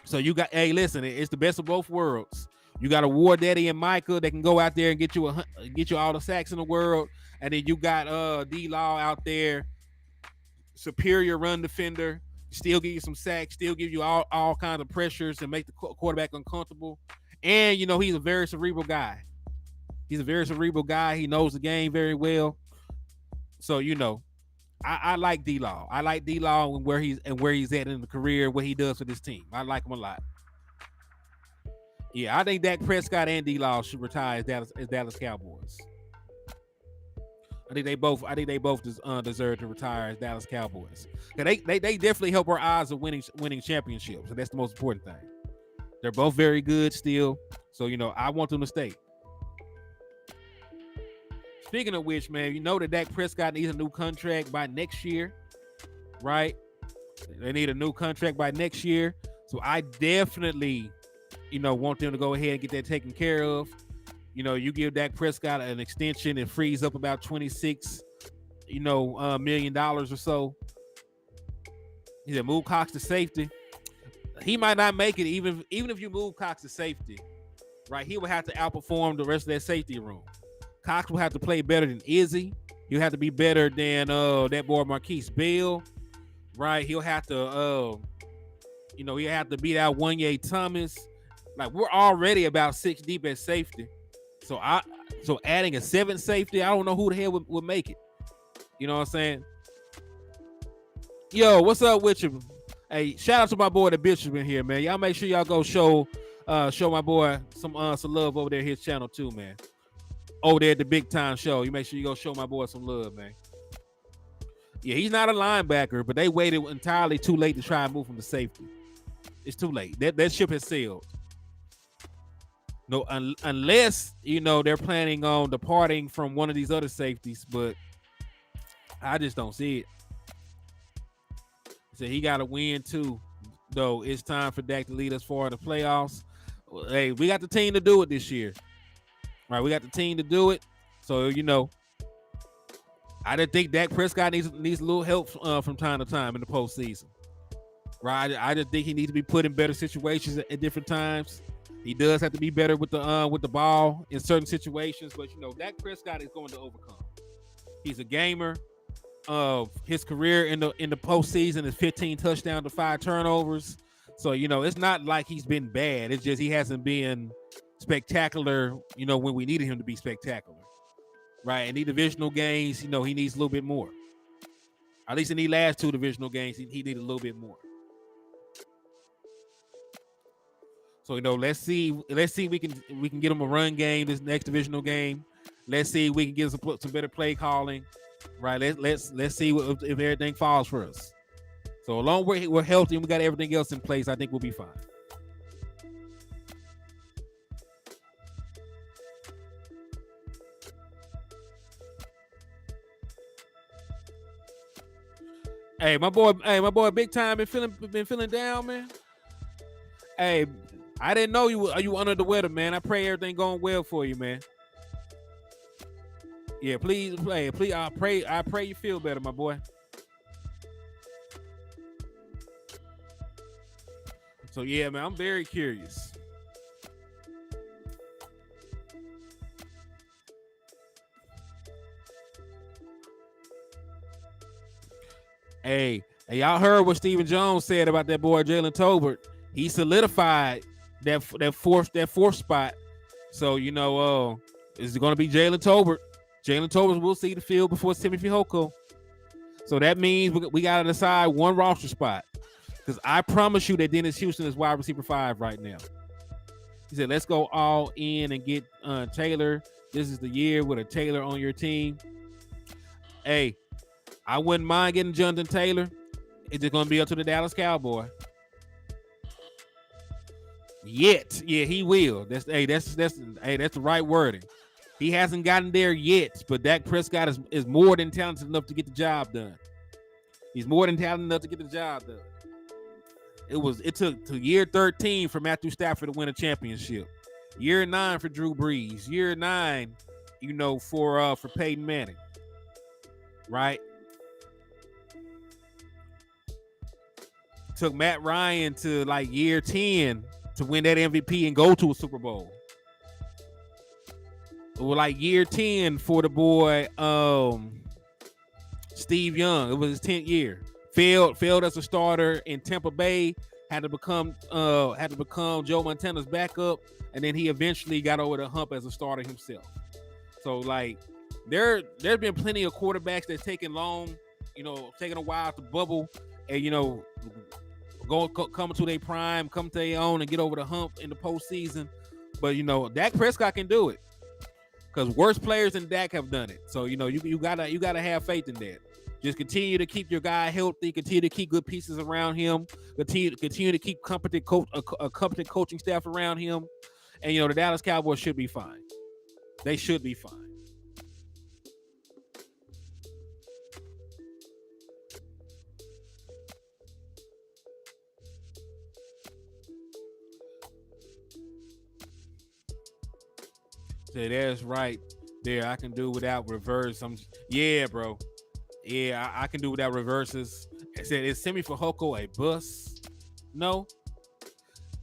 So listen, it's the best of both worlds. You got a War Daddy and Micah that can go out there and get you all the sacks in the world, and then you got D-Law out there, superior run defender. Still give you some sacks, still give you all kinds of pressures and make the quarterback uncomfortable. And, he's a very cerebral guy. He knows the game very well. So, I like D-Law. I like D-Law and where he's at in the career, what he does for this team. I like him a lot. Yeah, I think Dak Prescott and D-Law should retire as Dallas Cowboys. I think they both deserve to retire as Dallas Cowboys. They definitely help our odds of winning championships, and that's the most important thing. They're both very good still, so I want them to stay. Speaking of which, man, that Dak Prescott needs a new contract by next year, right? They need a new contract by next year, so I definitely, want them to go ahead and get that taken care of. You give Dak Prescott an extension and frees up about $26 million or so. He said move Cox to safety. He might not make it even if you move Cox to safety, right? He will have to outperform the rest of that safety room. Cox will have to play better than Izzy. He'll have to be better than that boy Marquis Bell, right? He'll have to he'll have to beat out Wanye Thomas. Like, we're already about 6 deep at safety. So adding a 7th safety, I don't know who the hell would make it. You know what I'm saying? Yo, what's up with you? Hey, shout out to my boy the Bishop in here, man. Y'all make sure y'all go show my boy some love over there at his channel too, man. Over there at the Big Time Show. You make sure you go show my boy some love, man. Yeah, he's not a linebacker, but they waited entirely too late to try and move him to safety. It's too late. That ship has sailed. No, unless they're planning on departing from one of these other safeties, but I just don't see it. So he got to win too, though. It's time for Dak to lead us far in the playoffs. Hey, we got the team to do it this year. All right, we got the team to do it. So I didn't think Dak Prescott needs a little help from time to time in the postseason. right? I just think he needs to be put in better situations at different times. He does have to be better with the ball in certain situations, but Dak Prescott is going to overcome. He's a gamer. Of his career in the postseason is 15 touchdowns to 5 turnovers. So it's not like he's been bad. It's just he hasn't been spectacular. When we needed him to be spectacular, right? And these divisional games, he needs a little bit more. At least in the last 2 divisional games, he needed a little bit more. So let's see we can get him a run game this next divisional game. Let's see if we can get some better play calling. Right, let's see if everything falls for us. So as long as we're healthy and we got everything else in place, I think we'll be fine. Hey, my boy, big time been feeling down, man. Hey, I didn't know you under the weather, man. I pray everything going well for you, man. Yeah, please. I pray you feel better, my boy. So yeah, man, I'm very curious. Hey, y'all heard what Stephen Jones said about that boy Jalen Tolbert. He solidified that fourth spot. So it's going to be Jalen Tolbert. Jalen Tolbert will see the field before Simi Fehoko. So that means we got to decide one roster spot. Because I promise you that Dennis Houston is wide receiver 5 right now. He said, let's go all in and get Taylor. This is the year with a Taylor on your team. Hey, I wouldn't mind getting Jonathan Taylor. It's just going to be up to the Dallas Cowboys. Yet. Yeah, he will. That's the right wording. He hasn't gotten there yet, but Dak Prescott is more than talented enough to get the job done. He's more than talented enough to get the job done. It took to year 13 for Matthew Stafford to win a championship. Year 9 for Drew Brees. Year 9, for Peyton Manning. Right? Took Matt Ryan to like year 10 to win that MVP and go to a Super Bowl. It was like year 10 for the boy Steve Young. It was his 10th year. Failed as a starter in Tampa Bay. Had to become Joe Montana's backup, and then he eventually got over the hump as a starter himself. So like there's been plenty of quarterbacks that's taking taking a while to bubble, and come to their prime, come to their own, and get over the hump in the postseason. But Dak Prescott can do it. Because worse players than Dak have done it. So you gotta have faith in that. Just continue to keep your guy healthy. Continue to keep good pieces around him. Continue to keep a competent coaching staff around him. And the Dallas Cowboys should be fine. They should be fine. So that's right there. I can do without reverse. Yeah, bro. Yeah, I can do without reverses. I said, is Simi Fehoko a bust? No.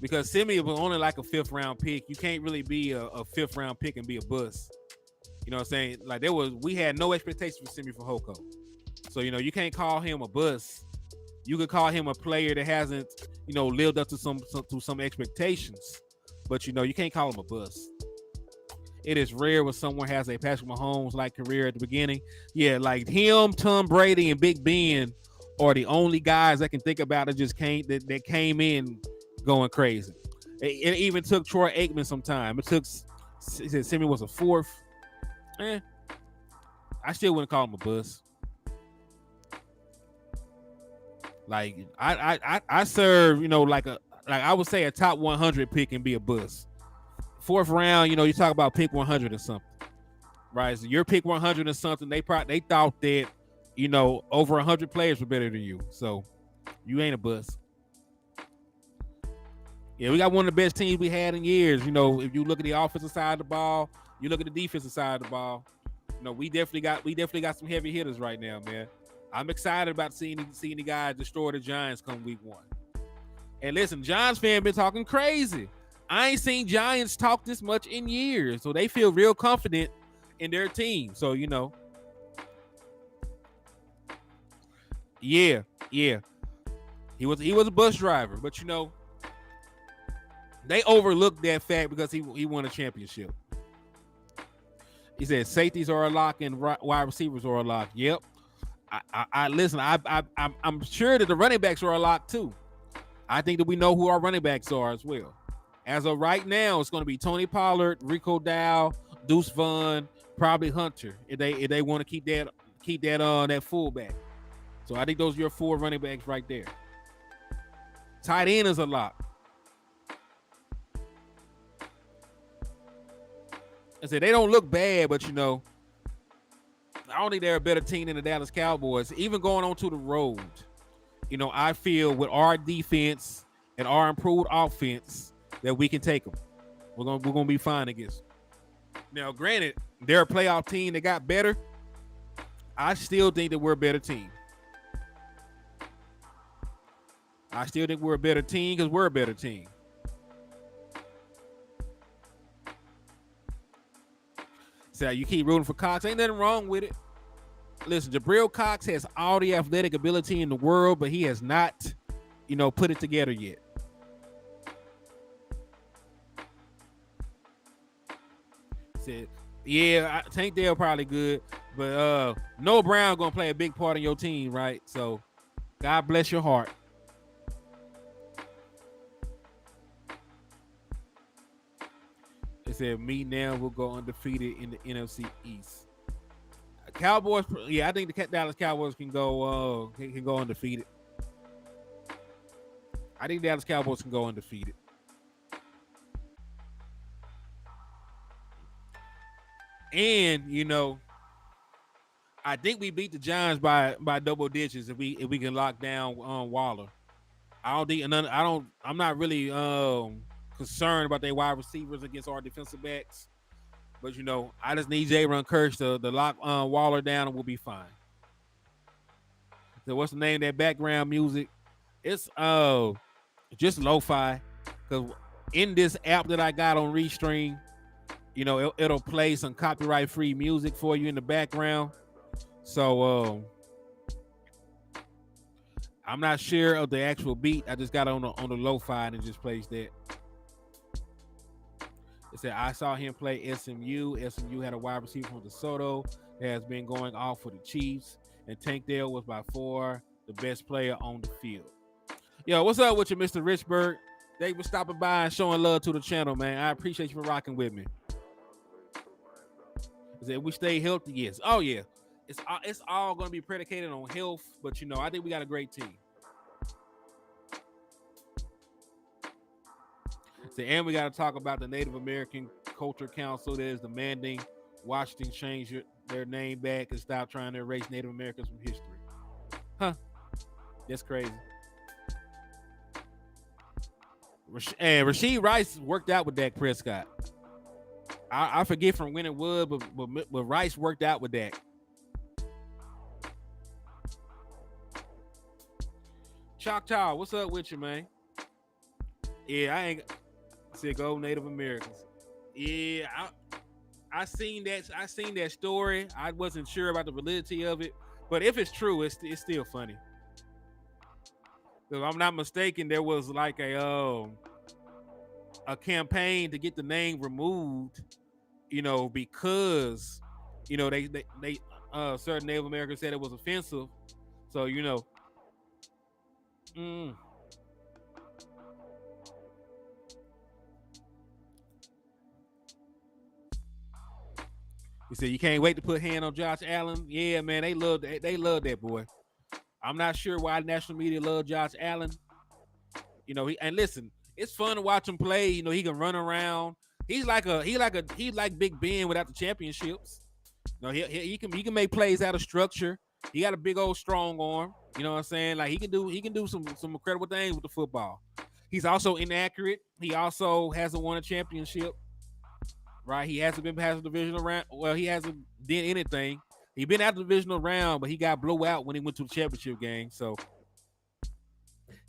Because Simi was only like a 5th round pick. You can't really be a 5th round pick and be a bust. You know what I'm saying? Like we had no expectation for Simi Fehoko. So, you can't call him a bust. You could call him a player that hasn't, lived up to some expectations. But you can't call him a bust. It is rare when someone has a Patrick Mahomes-like career at the beginning. Yeah, like him, Tom Brady, and Big Ben are the only guys that can think about it that came in going crazy. It even took Troy Aikman some time. It said Simi was a 4th. I still wouldn't call him a bust. Like I serve, like I would say a top 100 pick and be a bust. 4th round, you talk about pick 100 or something, right? So your pick 100 or something, they thought that, over 100 players were better than you. So you ain't a bust. Yeah, we got one of the best teams we had in years. If you look at the offensive side of the ball, you look at the defensive side of the ball. We definitely got some heavy hitters right now, man. I'm excited about seeing the guys destroy the Giants come week 1. And listen, Giants fan been talking crazy. I ain't seen Giants talk this much in years, so they feel real confident in their team. So yeah. He was a bus driver, but they overlooked that fact because he won a championship. He said safeties are a lock and wide receivers are a lock. Yep. I listen. I'm sure that the running backs are a lock too. I think that we know who our running backs are as well. As of right now, it's going to be Tony Pollard, Rico Dow, Deuce Vaughn, probably Hunter. If they want to keep that fullback. So I think those are your 4 running backs right there. Tight end is a lock. I said they don't look bad, but I don't think they're a better team than the Dallas Cowboys. Even going on to the road, I feel with our defense and our improved offense that we can take them. We're gonna be fine against them. Now, granted, they're a playoff team. They got better. I still think that we're a better team. I still think we're a better team because we're a better team. So you keep rooting for Cox. Ain't nothing wrong with it. Listen, Jabril Cox has all the athletic ability in the world, but he has not, put it together yet. Said, yeah, Tank Dale probably good, but Noah Brown gonna play a big part in your team, right? So, God bless your heart. They said, me now will go undefeated in the NFC East. Cowboys, yeah, I think the Dallas Cowboys can go undefeated. I think Dallas Cowboys can go undefeated. And I think we beat the Giants by double digits if we can lock down Waller. I'm not really concerned about their wide receivers against our defensive backs. But I just need Jaron Kearse to lock Waller down and we'll be fine. So what's the name of that background music? It's just lo-fi. Because in this app that I got on Restream, it'll play some copyright-free music for you in the background. So I'm not sure of the actual beat. I just got on the lo-fi and it just plays that. It said, I saw him play SMU. SMU had a wide receiver from DeSoto that has been going off for the Chiefs. And Tank Dale was by far the best player on the field. Yo, what's up with you, Mr. Richburg? Thanks for stopping by and showing love to the channel, man. I appreciate you for rocking with me. It said, we stay healthy, yes. Oh, yeah. It's all going to be predicated on health. But, I think we got a great team. So, and we got to talk about the Native American Culture Council that is demanding Washington change their name back and stop trying to erase Native Americans from history. Huh. That's crazy. And Rashid Rice worked out with Dak Prescott. I forget from when it was, but Rice worked out with Dak. Choctaw, what's up with you, man? Yeah, I ain't said go Native Americans. Yeah, I seen that story. I wasn't sure about the validity of it, but if it's true, it's still funny. If I'm not mistaken, there was like a campaign to get the name removed, because they certain Native Americans said it was offensive. So He said, you can't wait to put hand on Josh Allen. Yeah, man, they love that boy. I'm not sure why the national media love Josh Allen. And listen, it's fun to watch him play. He can run around. He's like Big Ben without the championships. He can make plays out of structure. He got a big old strong arm. You know what I'm saying? Like he can do some incredible things with the football. He's also inaccurate. He also hasn't won a championship. Right? He hasn't been past the divisional round. Well, he hasn't did anything. He been out the divisional round, but he got blown out when he went to the championship game. So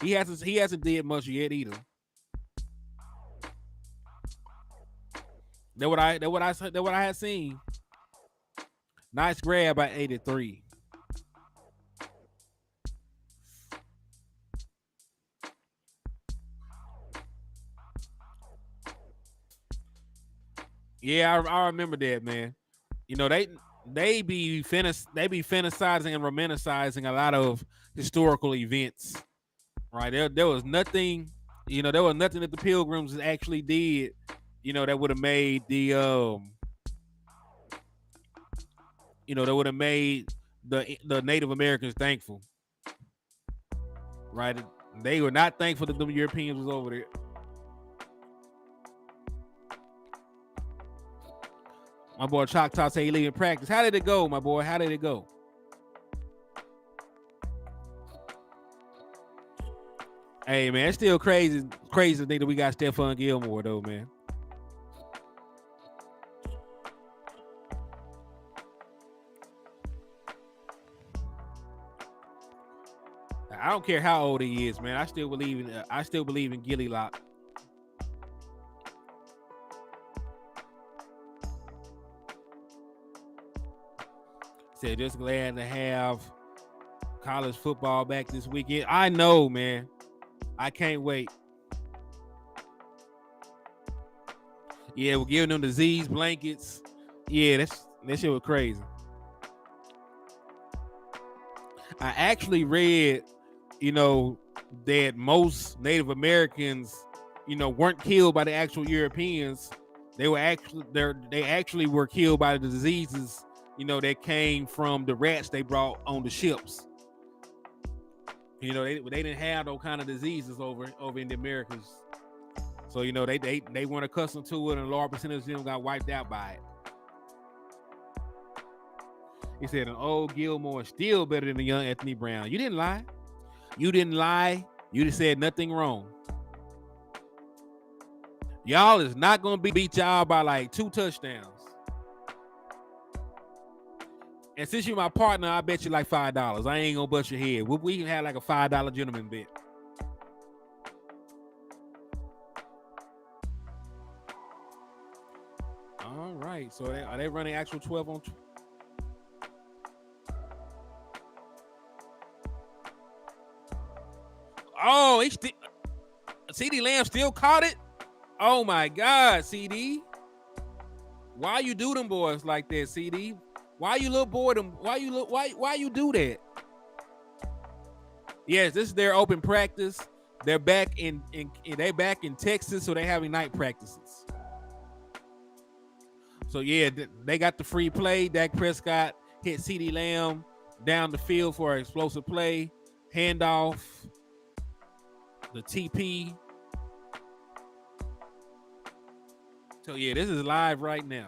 He hasn't did much yet either. That what I had seen. Nice grab by 83. Yeah, I remember that, man. You know, they be fantasizing and romanticizing a lot of historical events. Right. There was nothing, there was nothing that the Pilgrims actually did, that would have made that would have made the Native Americans thankful. Right. They were not thankful that the Europeans was over there. My boy Choctaw say he leaving practice. How did it go, my boy? How did it go? Hey man, it's still crazy to think that we got Stephon Gilmore though, man. I don't care how old he is, man. I still believe in Gilly Lock. Said just glad to have college football back this weekend. I know, man. I can't wait. Yeah, we're giving them disease blankets. Yeah, that shit was crazy. I actually read, that most Native Americans, weren't killed by the actual Europeans. They actually were killed by the diseases, that came from the rats they brought on the ships. They didn't have those kind of diseases over in the Americas. So, they weren't accustomed to it, and a large percentage of them got wiped out by it. He said an old Gilmore is still better than a young Anthony Brown. You didn't lie. You just said nothing wrong. Y'all is not going to beat y'all by like 2 touchdowns. And since you're my partner, I bet you like $5. I ain't going to bust your head. We can have like a $5 gentleman bet. All right. So are they running actual 12 on 12? Oh, CD Lamb still caught it. Oh my God, CD. Why you do them boys like that, CD? Why you little boy them? Why you do that? Yes, this is their open practice. They're back in Texas, so they're having night practices. So yeah, they got the free play. Dak Prescott hit CD Lamb down the field for an explosive play. Handoff. The TP. So yeah, this is live right now.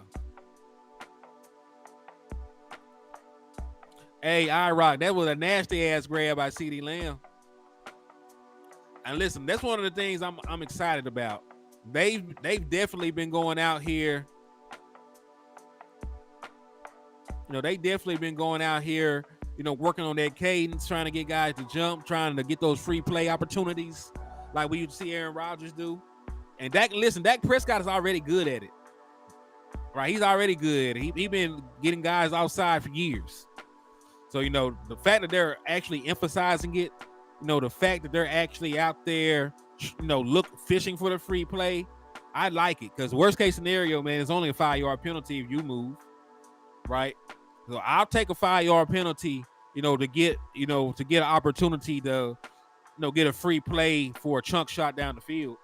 Hey, I-Rock, that was a nasty ass grab by CD Lamb. And listen, that's one of the things I'm excited about. They've definitely been going out here. They definitely been going out here, working on that cadence, trying to get guys to jump, trying to get those free play opportunities like we used to see Aaron Rodgers do. And Dak Prescott is already good at it. Right? He's already good. He been getting guys outside for years. So, the fact that they're actually emphasizing it, the fact that they're actually out there, fishing for the free play, I like it. Because worst case scenario, man, it's only a 5-yard penalty if you move. Right? So I'll take a 5-yard penalty, to get an opportunity to, get a free play for a chunk shot down the field.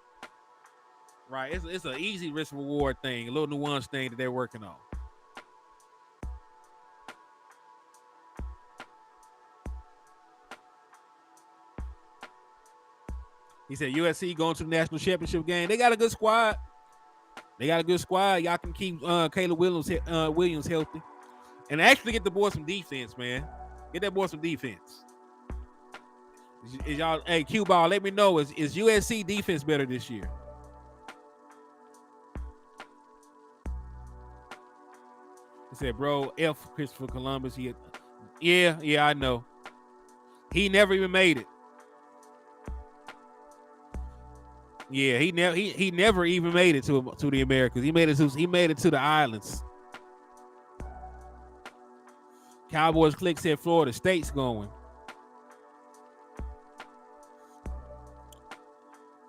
Right? It's an easy risk reward thing, a little nuance thing that they're working on. He said USC going to the national championship game. They got a good squad. Y'all can keep Caleb Williams healthy. And actually get the boy some defense, man. Get that boy some defense. Is y'all, hey, Q-Ball, let me know. Is USC defense better this year? He said, bro, F Christopher Columbus. Yeah, I know. He never even made it. Yeah, he never even made it to the Americas. He made it to the islands. Cowboys Click said Florida State's going.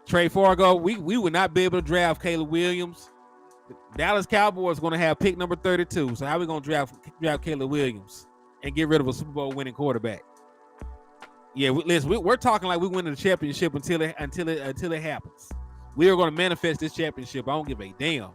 Trey Fargo, we would not be able to draft Caleb Williams. The Dallas Cowboys are going to have pick number 32. So how are we going to draft Caleb Williams and get rid of a Super Bowl winning quarterback? Yeah, we're talking like we win the championship until it happens. We are going to manifest this championship. I don't give a damn.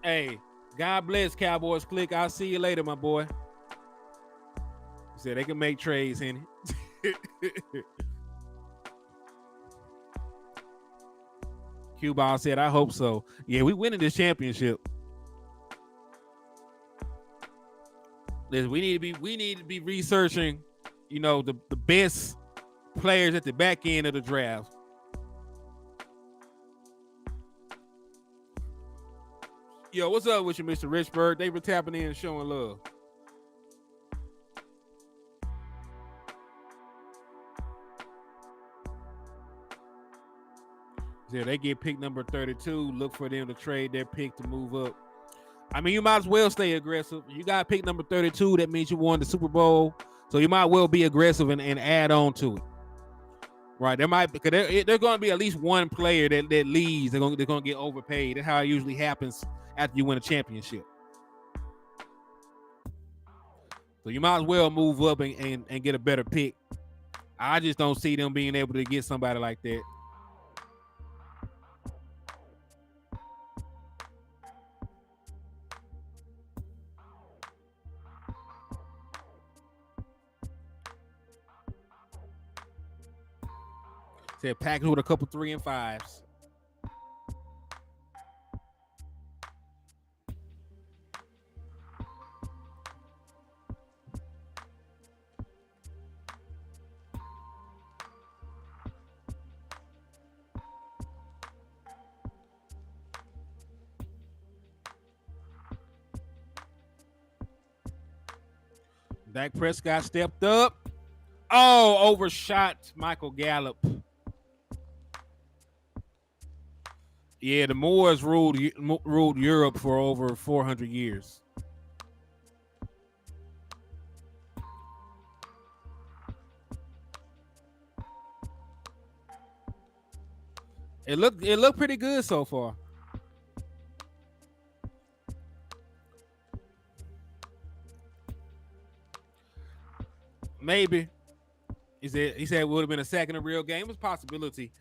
Hey, God bless Cowboys Click. I'll see you later, my boy. He said they can make trades, Henny. Q-Ball said, I hope so. Yeah, we winning this championship. Listen, we need to be researching, the best players at the back end of the draft. Yo, what's up with you, Mr. Richburg? They been tapping in and showing love. Yeah, they get pick number 32. Look for them to trade their pick to move up. I mean, you might as well stay aggressive. You got pick number 32. That means you won the Super Bowl. So you might well be aggressive and add on to it. Right. There's going to be at least one player that leaves. They're going to get overpaid. That's how it usually happens after you win a championship. So you might as well move up and get a better pick. I just don't see them being able to get somebody like that. Said package with a couple 3 and 5s. Dak Prescott stepped up. Oh, overshot Michael Gallup. Yeah, the Moors ruled Europe for over 400 years. It looked pretty good so far. Maybe. He said it would have been a sack in a real game. It was a possibility.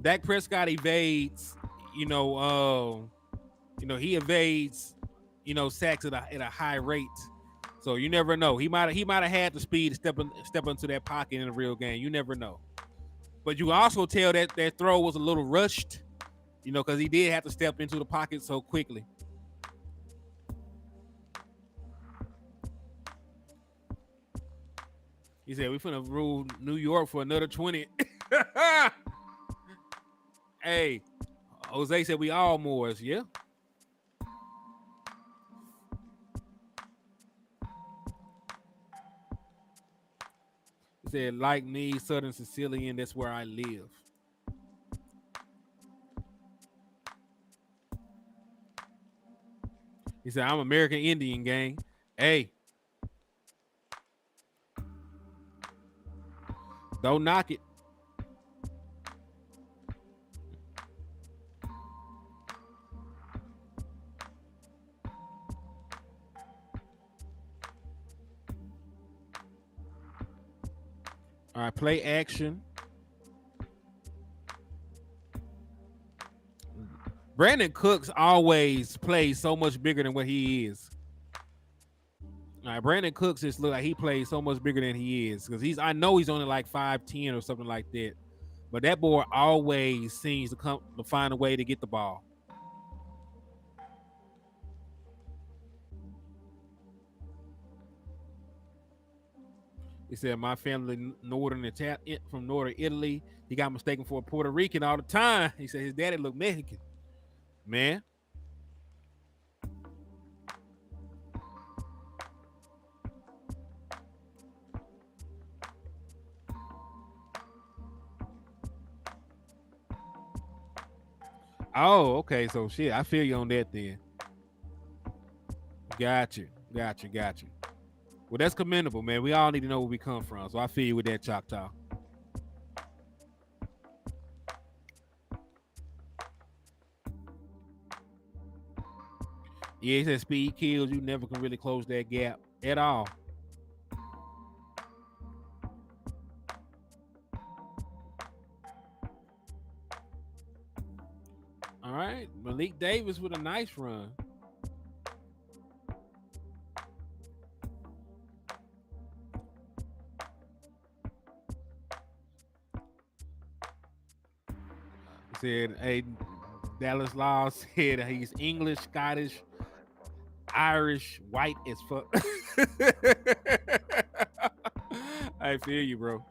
Dak Prescott evades, he evades, sacks at a high rate. So you never know. He might have had the speed to step into that pocket in a real game. You never know. But you also tell that throw was a little rushed, because he did have to step into the pocket so quickly. He said, we finna rule New York for another 20. Hey, Jose said we all Moors, yeah. He said, like me, Southern Sicilian, that's where I live. He said, I'm American Indian, gang. Hey. Don't knock it. All right, play action. Brandon Cooks always plays so much bigger than what he is. All right, Brandon Cooks just look like he plays so much bigger than he is, because I know he's only like 5'10" or something like that, but that boy always seems to find a way to get the ball. He said, my family from northern Italy. He got mistaken for a Puerto Rican all the time. He said his daddy looked Mexican. Man. Oh, okay. So shit, I feel you on that then. Got you. Well, that's commendable, man. We all need to know where we come from. So I feel you with that, Choctaw. Yeah, he said speed kills. You never can really close that gap at all. All right. Malik Davis with a nice run. He said, hey, Dallas Law said he's English, Scottish, Irish, white as fuck. I feel you, bro.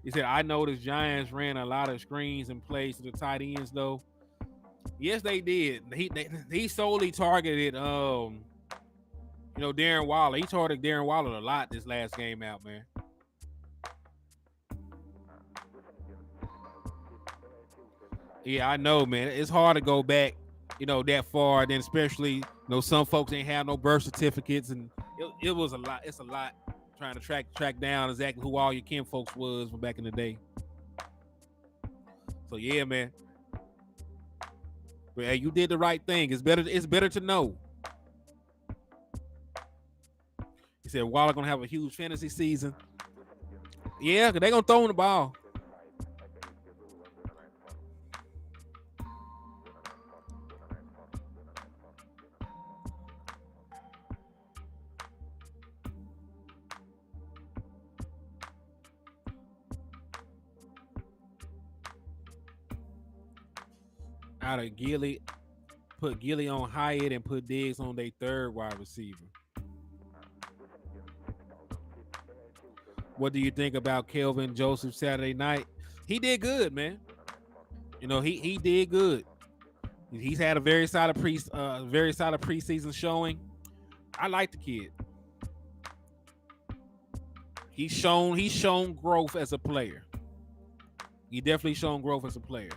He said, I noticed Giants ran a lot of screens and plays to the tight ends, though. Yes, they did. He solely targeted Darren Waller. He targeted Darren Waller a lot this last game out, man. Yeah, I know, man. It's hard to go back, that far. Then especially, some folks ain't have no birth certificates, and it was a lot. It's a lot trying to track down exactly who all your kin folks was from back in the day. So yeah, man. But hey, you did the right thing. It's better to know. He said Waller gonna have a huge fantasy season. Yeah, because they gonna throw him the ball. Out of Gilly, put Gilly on Hyatt and put Diggs on their third wide receiver. What do you think about Kelvin Joseph Saturday night? He did good, man. He did good. He's had a very solid preseason showing. I like the kid. He's shown growth as a player. He definitely shown growth as a player.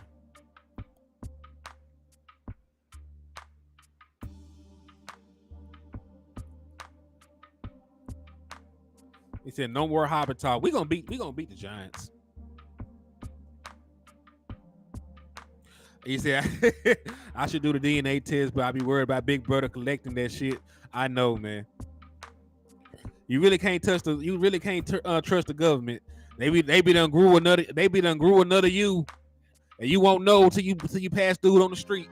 He said, "No more Hobbit talk. We gonna beat the Giants." He said, "I should do the DNA test, but I be worried about Big Brother collecting that shit." I know, man. You really can't trust the government. They be done grew another you, and you won't know till you pass through it on the street.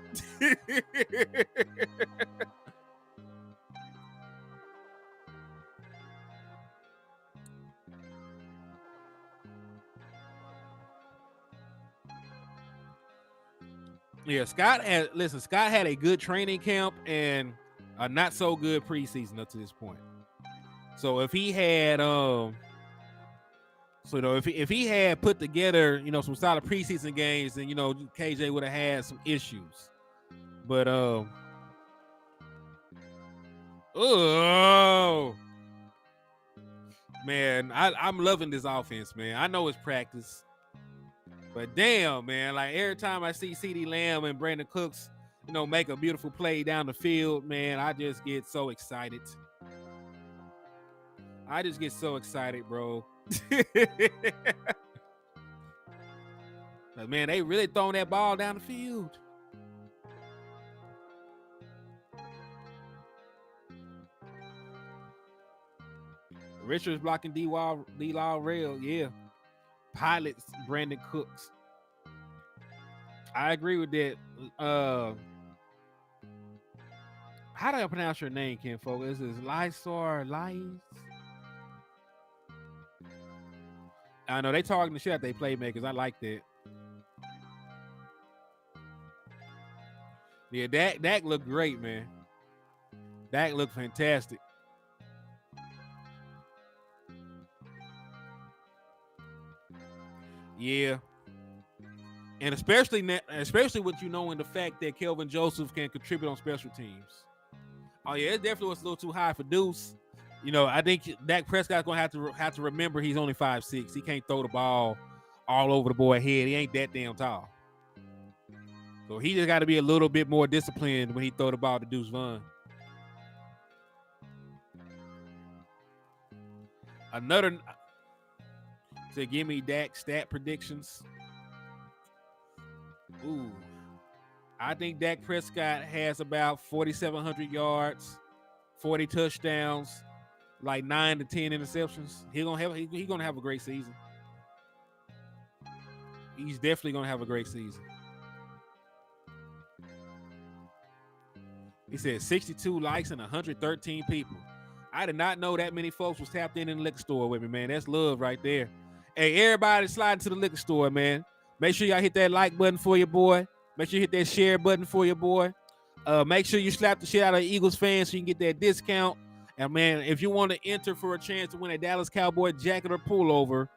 Yeah, Scott had a good training camp and a not so good preseason up to this point. So if he had if he had put together, some solid preseason games, then KJ would have had some issues. But oh man, I'm loving this offense, man. I know it's practice. But damn, man, like every time I see CeeDee Lamb and Brandon Cooks, make a beautiful play down the field, man, I just get so excited. Bro. Like, man, they really throwing that ball down the field. Richards blocking D-Law Rail, yeah. Pilots Brandon Cooks. I agree with that. How do I pronounce your name, Ken Folk? Is this Lysar Lice? I know they talking the shit out they playmakers. I like that. Yeah, Dak looked great, man. Dak looked fantastic. Yeah. And especially what you know in the fact that Kelvin Joseph can contribute on special teams. Oh yeah, it definitely was a little too high for Deuce. You know, I think Dak Prescott's gonna have to remember he's only 5'6". He can't throw the ball all over the boy's head. He ain't that damn tall. So he just got to be a little bit more disciplined when he throw the ball to Deuce Vaughn. Another to give me Dak stat predictions. Ooh, I think Dak Prescott has about 4,700 yards, 40 touchdowns, like 9 to 10 interceptions. He's gonna have a great season. He's definitely gonna have a great season. He said 62 likes and 113 people. I did not know that many folks was tapped in the liquor store with me, man. That's love right there. Hey, everybody slide to the liquor store, man. Make sure y'all hit that like button for your boy. Make sure you hit that share button for your boy. Make sure you slap the shit out of Eagles fans so you can get that discount. And, man, if you want to enter for a chance to win a Dallas Cowboy jacket or pullover,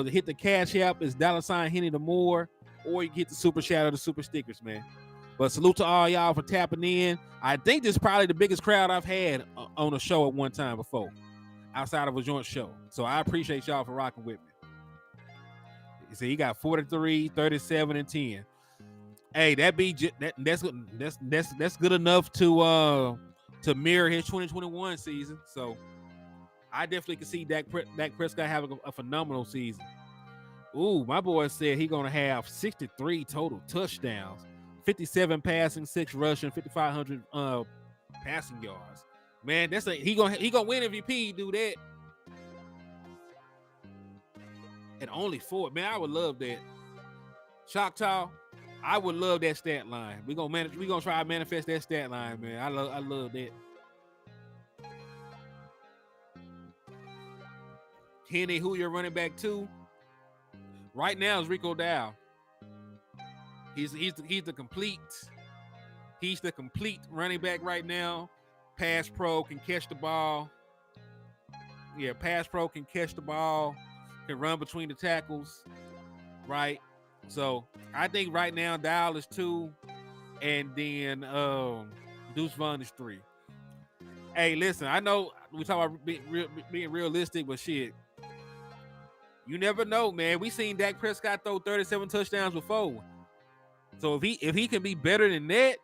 hit the Cash App. It's $Hennythemoor, or you can hit the Super Shout or the Super Stickers, man. But salute to all y'all for tapping in. I think this is probably the biggest crowd I've had on a show at one time before, outside of a joint show. So I appreciate y'all for rocking with me. You see, he got 43, 37, and 10. Hey, that's good enough to mirror his 2021 season. So I definitely can see Dak Prescott having a phenomenal season. Ooh, my boy said he's gonna have 63 total touchdowns. 57 passing, 6 rushing, 5,500 passing yards. Man, he gonna win MVP. Do that. And only 4. Man, I would love that. Choctaw, I would love that stat line. We gonna try to manifest that stat line, man. I love that. Kenny, who you're running back to? Right now is Rico Dow. He's the complete running back right now. Pass pro, can catch the ball. Yeah, pass pro, can catch the ball, can run between the tackles, right? So I think right now Dow is 2, and then Deuce Vaughn is 3. Hey, listen, I know we talk about being realistic, but shit, you never know, man. We seen Dak Prescott throw 37 touchdowns before. So if he can be better than that,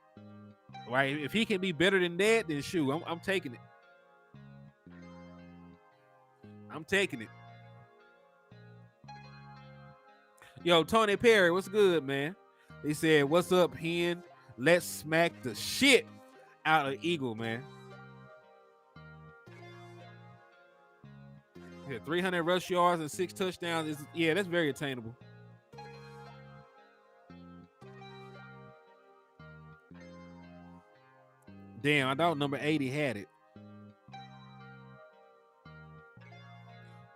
right? If he can be better than that, then shoot, I'm taking it. I'm taking it. Yo, Tony Perry, what's good, man? He said, "What's up, Hen? Let's smack the shit out of Eagle, man." Yeah, 300 rush yards and 6 touchdowns. That's very attainable. Damn, I thought number 80 had it.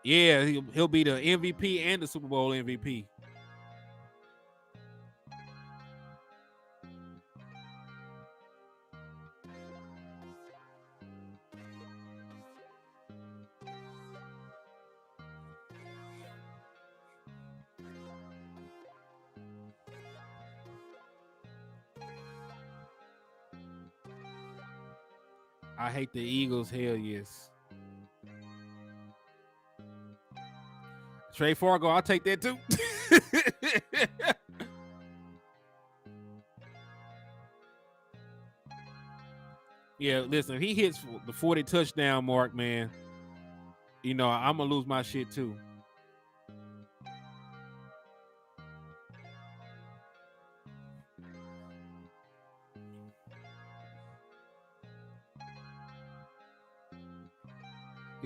Yeah, he'll be the MVP and the Super Bowl MVP. I hate the Eagles. Hell yes. Trey Fargo, I'll take that too. Yeah, listen, if he hits the 40 touchdown mark, man, I'm going to lose my shit too.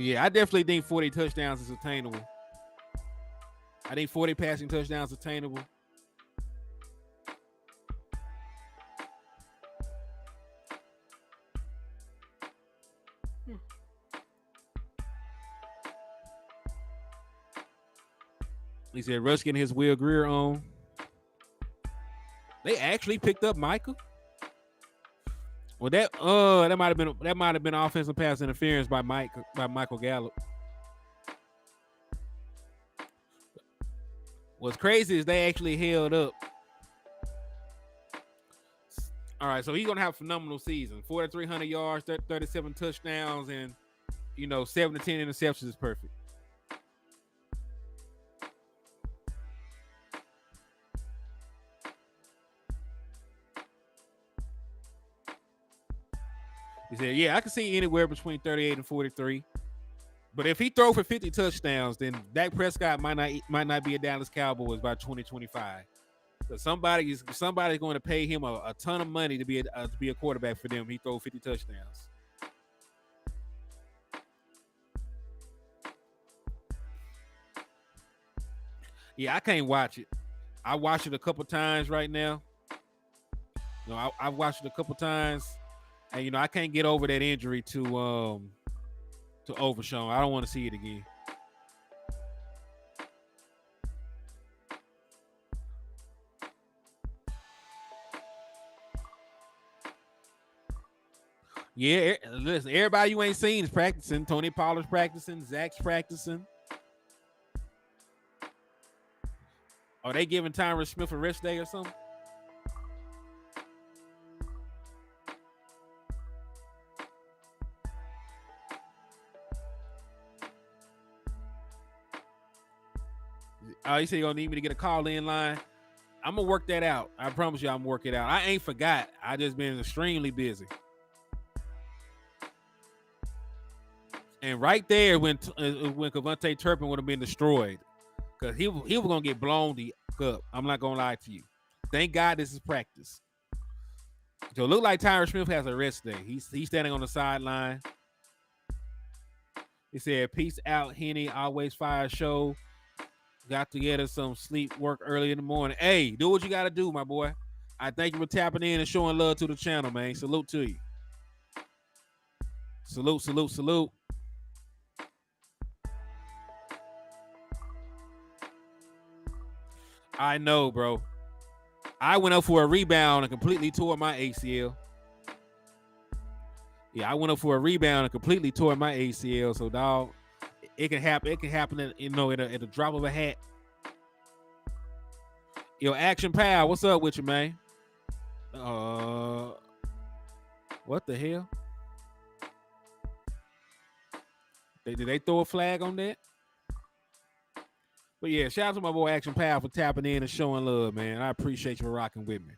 Yeah, I definitely think 40 touchdowns is attainable. I think 40 passing touchdowns is attainable. He said Rush getting his Will Greer on. They actually picked up Michael. Well, that might have been offensive pass interference by Michael Gallup. What's crazy is they actually held up All right, so he's gonna have a phenomenal season. 4,300 yards, 37 touchdowns, and 7 to 10 interceptions is perfect. He said, "Yeah, I can see anywhere between 38 and 43. But if he throw for 50 touchdowns, then Dak Prescott might not be a Dallas Cowboys by 2025. Because somebody's going to pay him a ton of money to be a quarterback for them. He throw 50 touchdowns." Yeah, I can't watch it. I watched it a couple times right now. I've watched it a couple times, and I can't get over that injury to Overshown. I don't want to see it again. Yeah, listen, everybody you ain't seen is practicing. Tony Pollard's practicing. Zach's practicing. Are they giving Tyron Smith a rest day or something? You say you're gonna need me to get a call in line. I'm gonna work that out. I promise you, I'm gonna work it out. I ain't forgot. I just been extremely busy. And right there, when Kevontae Turpin would have been destroyed, because he was gonna get blown the up. I'm not gonna lie to you. Thank God this is practice. So it look like Tyron Smith has a rest day. He's standing on the sideline. He said, "Peace out, Henny. Always fire show. Got to get us some sleep, work early in the morning." Hey, do what you got to do, my boy. I thank you for tapping in and showing love to the channel, man. Salute to you. Salute, salute, salute. I know, bro. I went up for a rebound and completely tore my ACL. Yeah, I went up for a rebound and completely tore my ACL. So, dog, it can happen. It can happen at a drop of a hat. Yo, Action Pal, what's up with you, man? What the hell? Did they throw a flag on that? But yeah, shout out to my boy Action Pal for tapping in and showing love, man. I appreciate you for rocking with me.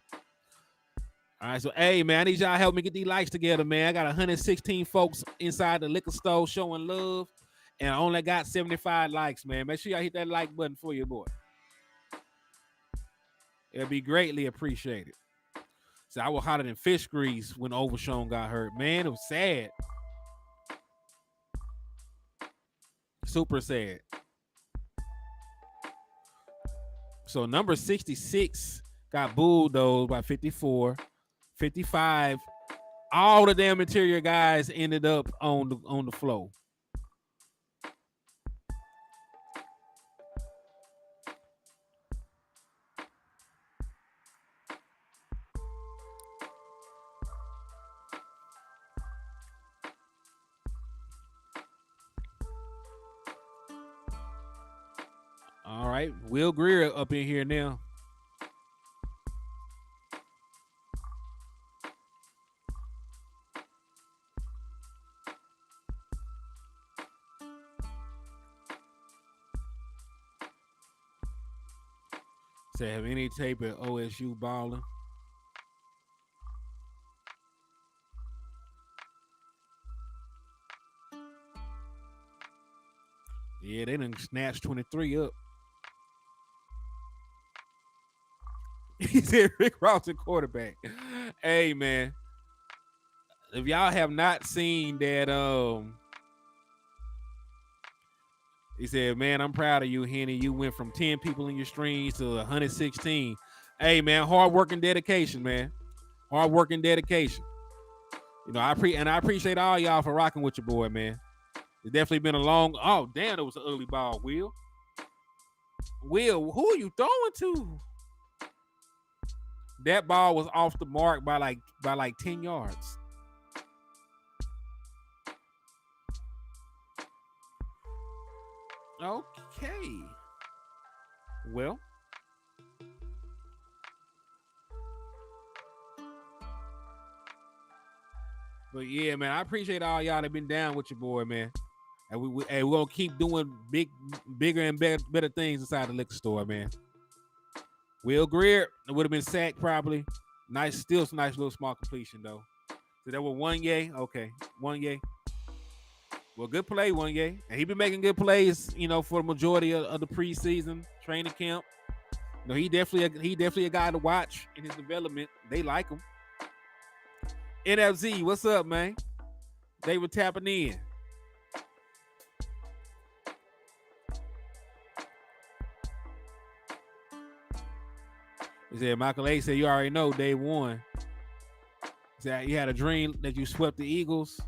All right, so hey, man, I need y'all to help me get these likes together, man. I got 116 folks inside the liquor store showing love, and I only got 75 likes, man. Make sure y'all hit that like button for your boy. It'll be greatly appreciated. So I was hotter than fish grease when Overshown got hurt. Man, it was sad. Super sad. So number 66 got bulldozed by 54. 55. All the damn interior guys ended up on the floor. All right, Will Greer up in here now. Say, have any tape at OSU balling? Yeah, they done snatched 23 up. He said Rick Ross a quarterback. Hey, man. If y'all have not seen that, he said, "Man, I'm proud of you, Henny. You went from 10 people in your streams to 116. Hey, man, hard work and dedication, man. Hard work and dedication. I appreciate all y'all for rocking with your boy, man. It's definitely been a long. Oh, damn, it was an ugly ball, Will. Will, who are you throwing to? That ball was off the mark by like 10 yards. Okay. Well, But yeah, man, I appreciate all y'all that been down with your boy, man. And we're gonna keep doing bigger and better things inside the liquor store, man. Will Greer would have been sacked probably. Still some nice little small completion though. So that was one yay. Okay, one yay. Well, good play, one yay. And he been making good plays, for the majority of the preseason training camp. He definitely a guy to watch in his development. They like him. NFZ, what's up, man? They were tapping in. He said, Michael A said, you already know day one. He said, you had a dream that you swept the Eagles.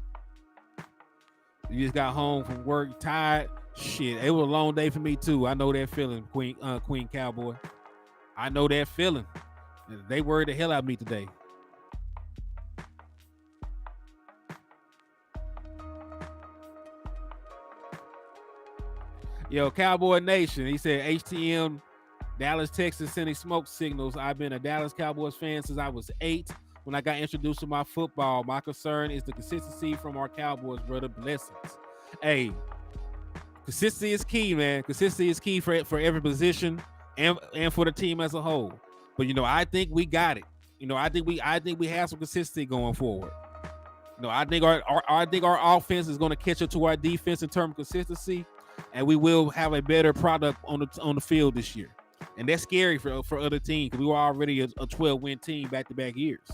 You just got home from work, tired. Shit, it was a long day for me too. I know that feeling, Queen Cowboy. I know that feeling. They worried the hell out of me today. Yo, Cowboy Nation, he said HTM, Dallas, Texas, sending smoke signals. I've been a Dallas Cowboys fan since I was 8 when I got introduced to my football. My concern is the consistency from our Cowboys, brother. Blessings. Hey, consistency is key, man. Consistency is key for every position and for the team as a whole. But I think we got it. I think we have some consistency going forward. I think our offense is going to catch up to our defense in terms of consistency, and we will have a better product on the field this year. And that's scary for other teams because we were already a 12-win team back-to-back years.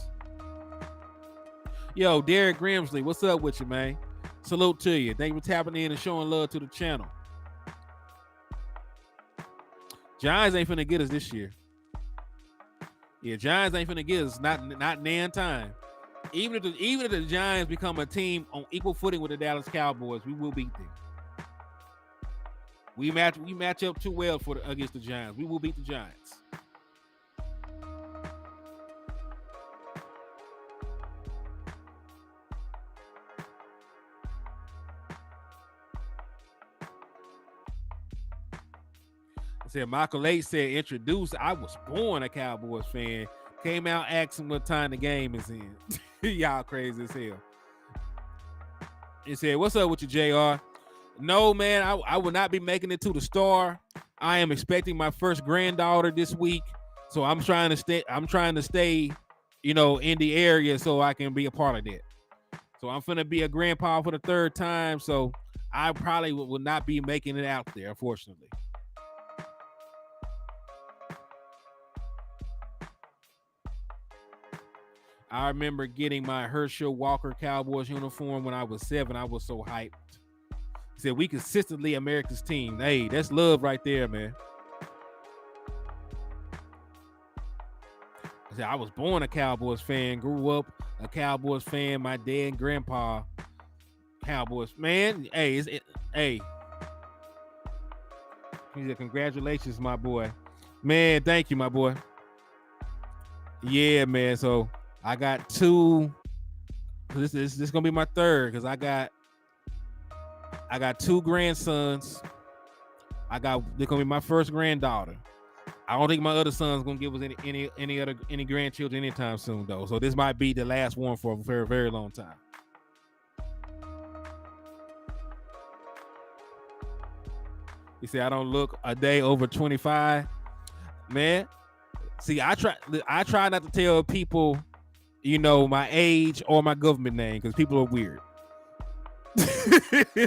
Yo, Derek Grimsley, what's up with you, man? Salute to you. Thank you for tapping in and showing love to the channel. Giants ain't finna get us this year. Yeah, Giants ain't finna get us. Not nan time. Even if the Giants become a team on equal footing with the Dallas Cowboys, we will beat them. We match up too well against the Giants. We will beat the Giants. I said Michael A said introduced. I was born a Cowboys fan. Came out asking what time the game is in. Y'all crazy as hell. He said, "What's up with you, JR?" No, man, I will not be making it to the Star. I am expecting my first granddaughter this week, so I'm trying to stay, in the area so I can be a part of that. So I'm finna be a grandpa for the third time, so I probably will not be making it out there, unfortunately. I remember getting my Herschel Walker Cowboys uniform when I was 7. I was so hyped. He said, we consistently America's team. Hey, that's love right there, man. I said, I was born a Cowboys fan, grew up a Cowboys fan. My dad and grandpa, Cowboys. Man, hey, hey. He said, congratulations, my boy. Man, thank you, my boy. Yeah, man. So I got 2. This is gonna be my third because I got 2 grandsons. They're gonna be my first granddaughter. I don't think my other son's gonna give us any grandchildren anytime soon though. So this might be the last one for a very, very long time. He said, I don't look a day over 25. Man, see, I try not to tell people, my age or my government name because people are weird.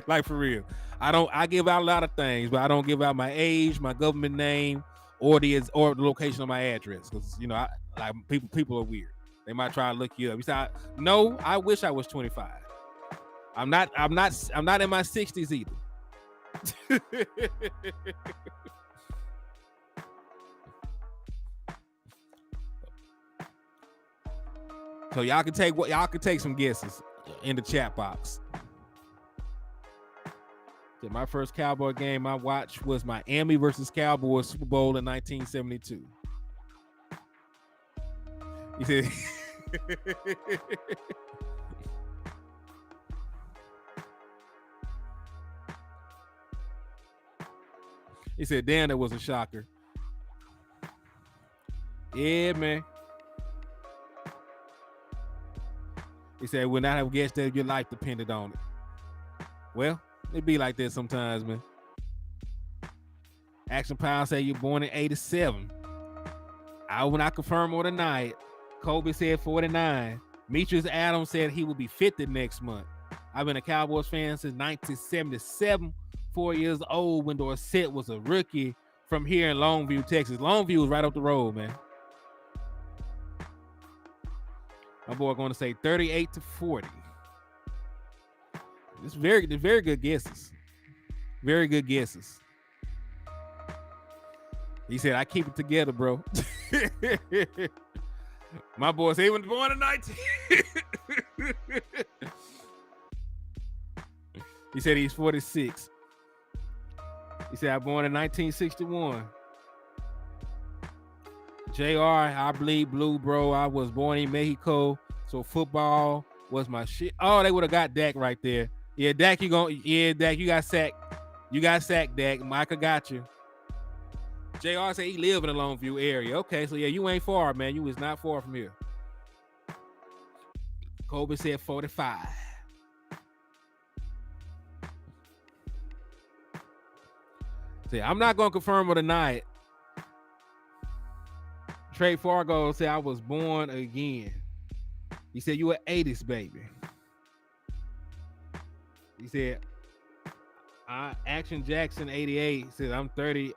Like for real. I give out a lot of things, but I don't give out my age, my government name, or the location of my address. Because people are weird. They might try to look you up. You say, no, I wish I was 25. I'm not in my 60s either. So y'all can take some guesses in the chat box. My first Cowboy game I watched was Miami versus Cowboys Super Bowl in 1972. He said, he said, damn, that was a shocker. Yeah, man. He said, "Would not have guessed that your life depended on it." Well, it be like that sometimes, man. Action Pound say you're born in 87. I will not confirm or deny it. Kobe said 49. Demetrius Adams said he will be 50 next month. I've been a Cowboys fan since 1977, 4 years old when Dorsett was a rookie from here in Longview, Texas. Longview is right up the road, man. My boy going to say 38 to 40. It's very good guesses. Very good guesses. He said, I keep it together, bro. My boy said he was born in 19. He said he's 46. He said I was born in 1961. JR, I bleed blue, bro. I was born in Mexico, so football was my shit. Oh, they would have got Dak right there. Yeah, Dak, Dak, you got sacked. You got sacked, Dak. Micah got you. JR said he live in the Longview area. Okay, so yeah, you ain't far, man. You was not far from here. Kobe said 45. See, I'm not gonna confirm or deny it. Trey Fargo said I was born again. He said you were 80s baby. He said Action Jackson 88 said I'm 30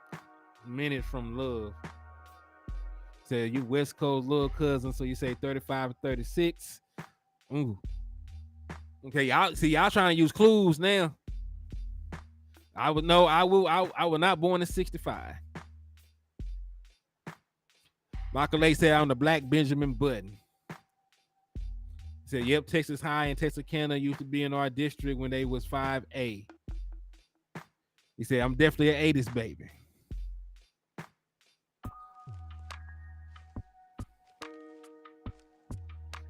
minutes from love. Said you West Coast little cousin, so you say 35 or 36. Ooh. Okay, y'all trying to use clues now. I would know I was not born in 65. Michael Lay said on the Black Benjamin Button. He said, yep, Texas High and Texarkana used to be in our district when they was 5A. He said, I'm definitely an 80s baby.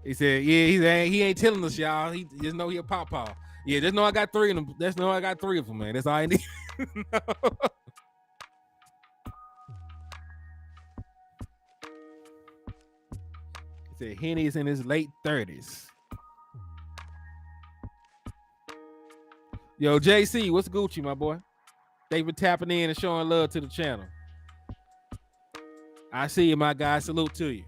He said, yeah, he ain't telling us, y'all. He just know he a pawpaw. Yeah, just know I got three of them. Just know I got three of them, man. That's all I need. He said Henny's in his late 30s. Yo, JC, what's Gucci, my boy? Thanks for tapping in and showing love to the channel. I see you, my guy. Salute to you.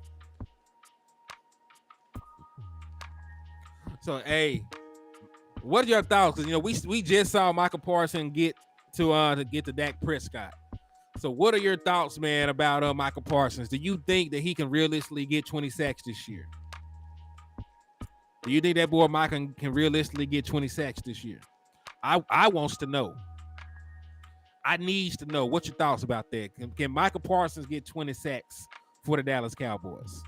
So, hey, what are your thoughts? Because we just saw Michael Parsons get to Dak Prescott. So, what are your thoughts, man, about Michael Parsons? Do you think that he can realistically get 20 sacks this year? Do you think that boy Michael can realistically get 20 sacks this year? I wants to know. I needs to know. What's your thoughts about that? Can Michael Parsons get 20 sacks for the Dallas Cowboys?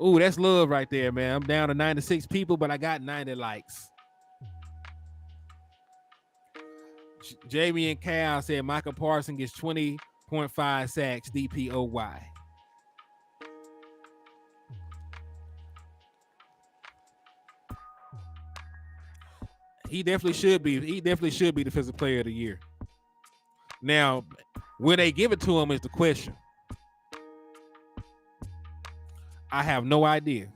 Ooh, that's love right there, man. I'm down to 96 people, but I got 90 likes. Jamie and Cal said Michael Parsons gets 20.5 sacks, DPOY. He definitely should be. He definitely should be Defensive Player of the Year. Now, will they give it to him is the question. I have no idea.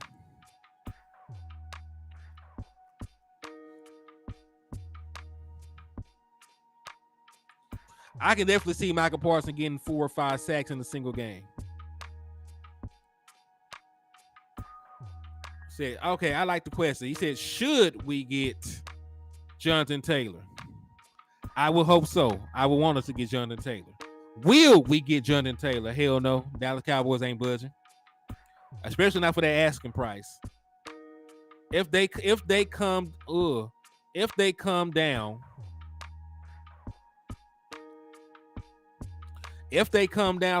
I can definitely see Michael Parsons getting 4 or 5 sacks in a single game. Said, okay, I like the question. He said, should we get Jonathan Taylor? I would hope so. I would want us to get Jonathan Taylor. Will we get Jonathan Taylor? Hell no. Dallas Cowboys ain't budging. Especially not for that asking price. If they come down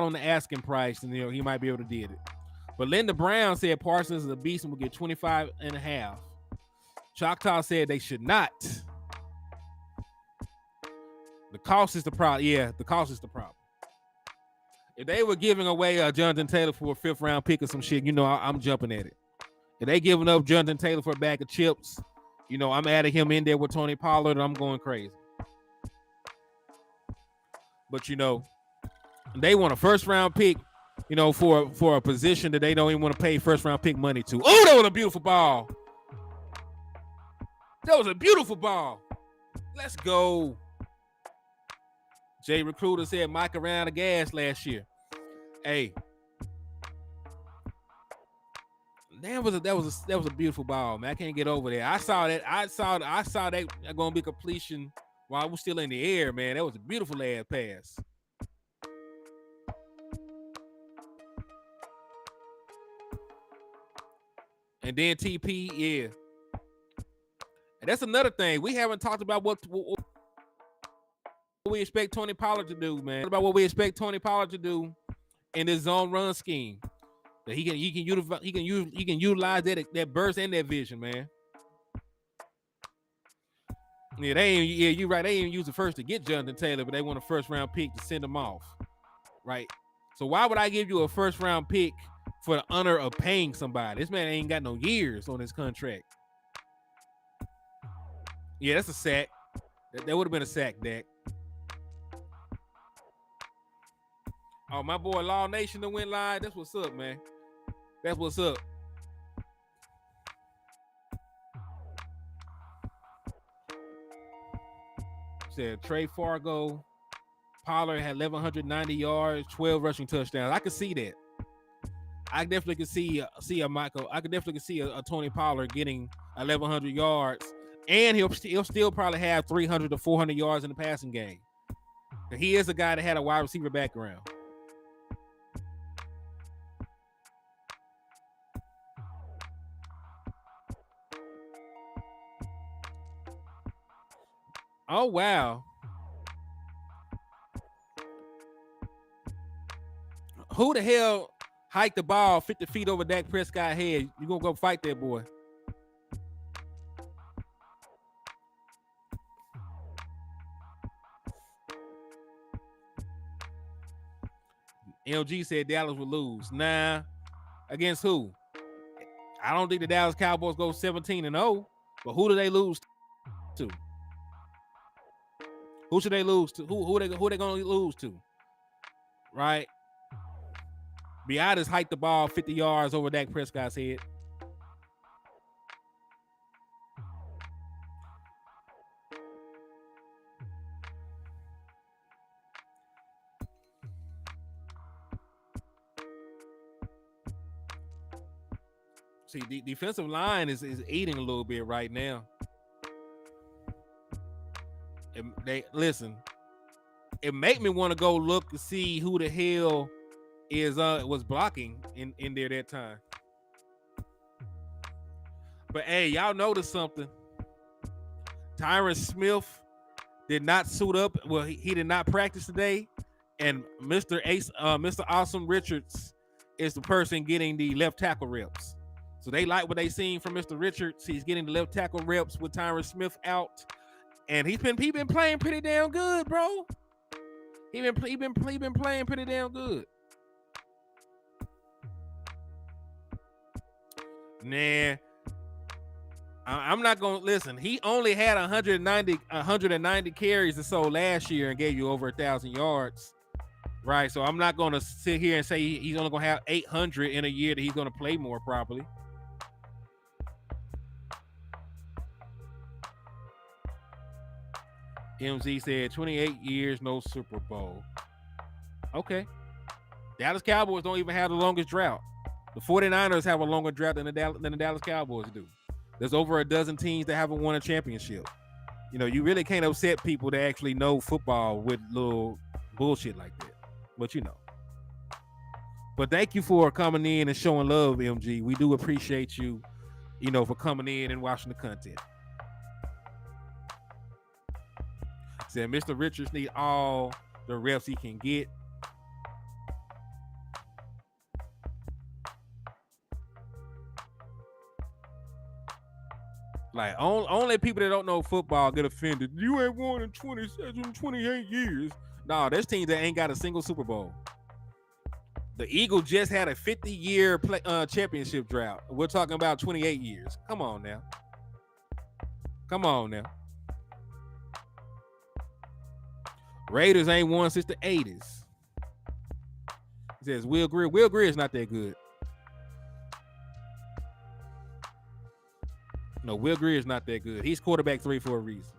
on the asking price, then he might be able to do it. But Linda Brown said Parsons is a beast and will get 25 and a half. Choctaw said they should not. The cost is the problem. Yeah, the cost is the problem. If they were giving away Jonathan Taylor for a 5th round pick or some shit, I'm jumping at it. If they giving up Jonathan Taylor for a bag of chips, I'm adding him in there with Tony Pollard and I'm going crazy. But they want a 1st round pick for a position that they don't even want to pay first round pick money to. Oh, that was a beautiful ball. That was a beautiful ball. Let's go. Jay Recruiter said Mike around the gas last year. Hey, that was a beautiful ball, man. I can't get over there. I saw that gonna be completion while we're still in the air, man. That was a beautiful ass pass. And then TP, yeah. And that's another thing. We haven't talked about what we expect Tony Pollard to do, man. About what we expect Tony Pollard to do in this zone run scheme. That he can utilize that burst and that vision, man. Yeah, you're right. They didn't use the first to get Jonathan Taylor, but they want a first round pick to send him off. Right. So why would I give you a first round pick for the honor of paying somebody? This man ain't got no years on his contract. Yeah, that's a sack. That would have been a sack, Dak. Oh, my boy Law Nation that went live. That's what's up, man. That's what's up. Said Trey Fargo, Pollard had 1,190 yards, 12 rushing touchdowns. I could see that. I definitely could see a Michael. I could definitely see a Tony Pollard getting 1,100 yards, and he'll still probably have 300 to 400 yards in the passing game. He is a guy that had a wide receiver background. Oh, wow. Who the hell hiked the ball 50 feet over Dak Prescott's head? You going to go fight that boy. LG said Dallas would lose. Nah. Against who? I don't think the Dallas Cowboys go 17-0, but who do they lose to? Who should they lose to? Who they gonna lose to? Right? Biotis hiked the ball 50 yards over Dak Prescott's head. See, the defensive line is eating a little bit right now. It make me want to go look to see who the hell was blocking in there that time. But hey, y'all notice something. Tyron Smith did not suit up. Well, he did not practice today, and Mr. Awesome Richards is the person getting the left tackle reps. So they like what they seen from Mr. Richards. He's getting the left tackle reps with Tyron Smith out. And he been playing pretty damn good, bro. He been playing pretty damn good. Nah, I'm not gonna listen. He only had 190 carries or so last year and gave you over 1,000 yards, right? So I'm not gonna sit here and say he's only gonna have 800 in a year that he's gonna play more properly. MZ said 28 years, no Super Bowl. Okay. Dallas Cowboys don't even have the longest drought. The 49ers have a longer drought than the Dallas Cowboys do. There's over a dozen teams that haven't won a championship. You know, you really can't upset people that actually know football with little bullshit like that. But you know. But thank you for coming in and showing love, MG. We do appreciate you, for coming in and watching the content. Said Mr. Richards need all the reps he can get. Like only people that don't know football get offended. You ain't won in 28 years. No, there's teams that ain't got a single Super Bowl. The Eagles just had a 50-year championship drought. We're talking about 28 years. Come on now. Raiders ain't won since the 80s. says Will Greer. Will Greer is not that good. No, Will Greer is not that good. He's quarterback 3 for a reason.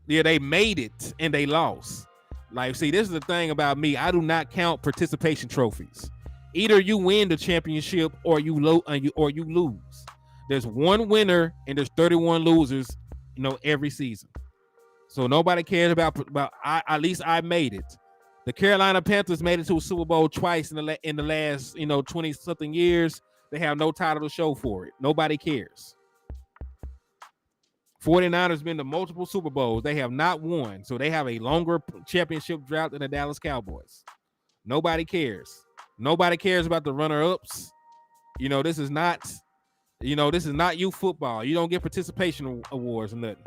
Yeah, they made it and they lost. Like, see, this is the thing about me. I do not count participation trophies. Either you win the championship or you lose. There's one winner and there's 31 losers, every season. So nobody cares about at least I made it. The Carolina Panthers made it to a Super Bowl twice in the last 20 something years. They have no title to show for it. Nobody cares. 49ers been to multiple Super Bowls. They have not won. So they have a longer championship drought than the Dallas Cowboys. Nobody cares. Nobody cares about the runner-ups. This is not youth football. You don't get participation awards or nothing.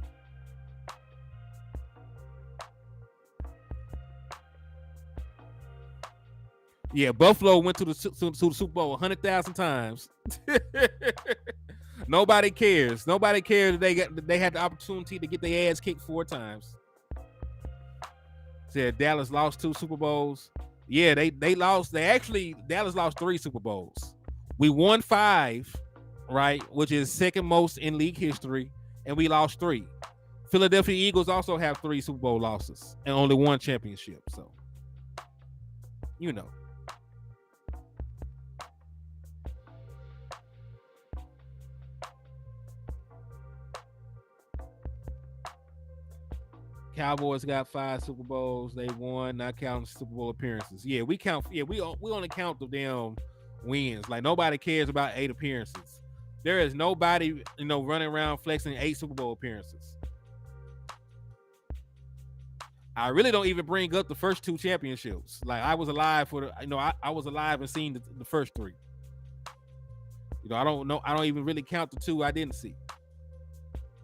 Yeah, Buffalo went to the Super Bowl 100,000 times. Nobody cares. Nobody cares that they had the opportunity to get their ass kicked 4 times. Said Dallas lost 2 Super Bowls. Yeah, they lost. Dallas lost 3 Super Bowls. We won 5, right, which is second most in league history, and we lost 3. Philadelphia Eagles also have 3 Super Bowl losses and only 1 championship. So, Cowboys got 5 Super Bowls. They won, not counting Super Bowl appearances. Yeah, we count. Yeah, we only count the damn wins. Like, nobody cares about 8 appearances. There is nobody, running around flexing 8 Super Bowl appearances. I really don't even bring up the first 2 championships. Like, I was alive for I was alive and seen the first 3. I don't know. I don't even really count the 2 I didn't see.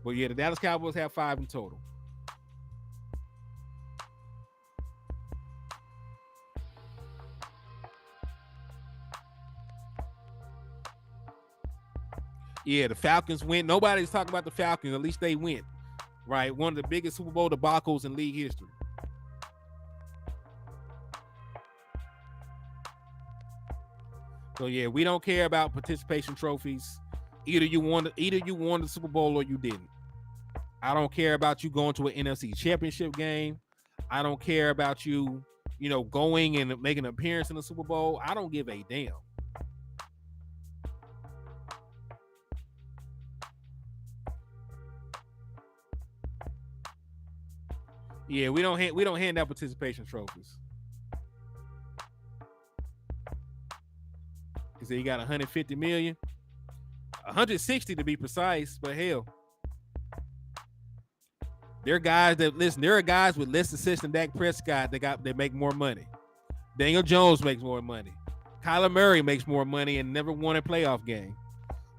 But yeah, the Dallas Cowboys have 5 in total. Yeah, the Falcons went. Nobody's talking about the Falcons. At least they went. Right? One of the biggest Super Bowl debacles in league history. So yeah, we don't care about participation trophies. Either you won the Super Bowl or you didn't. I don't care about you going to an NFC Championship game. I don't care about you, going and making an appearance in the Super Bowl. I don't give a damn. Yeah, we don't hand out participation trophies. He said he got 150 million, 160 to be precise. But hell, there are guys with less assists than Dak Prescott that make more money. Daniel Jones makes more money. Kyler Murray makes more money and never won a playoff game.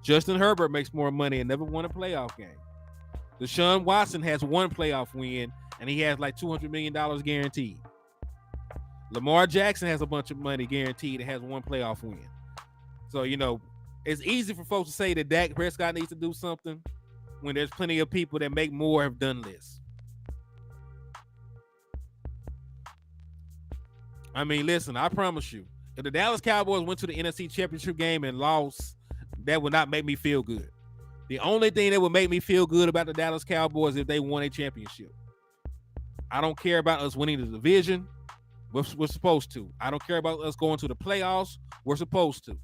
Justin Herbert makes more money and never won a playoff game. Deshaun Watson has 1 playoff win, and he has like $200 million guaranteed. Lamar Jackson has a bunch of money guaranteed and has 1 playoff win. So, it's easy for folks to say that Dak Prescott needs to do something when there's plenty of people that make more have done less. I mean, listen, I promise you, if the Dallas Cowboys went to the NFC Championship game and lost, that would not make me feel good. The only thing that would make me feel good about the Dallas Cowboys is if they won a championship. I don't care about us winning the division. We're supposed to. I don't care about us going to the playoffs. We're supposed to.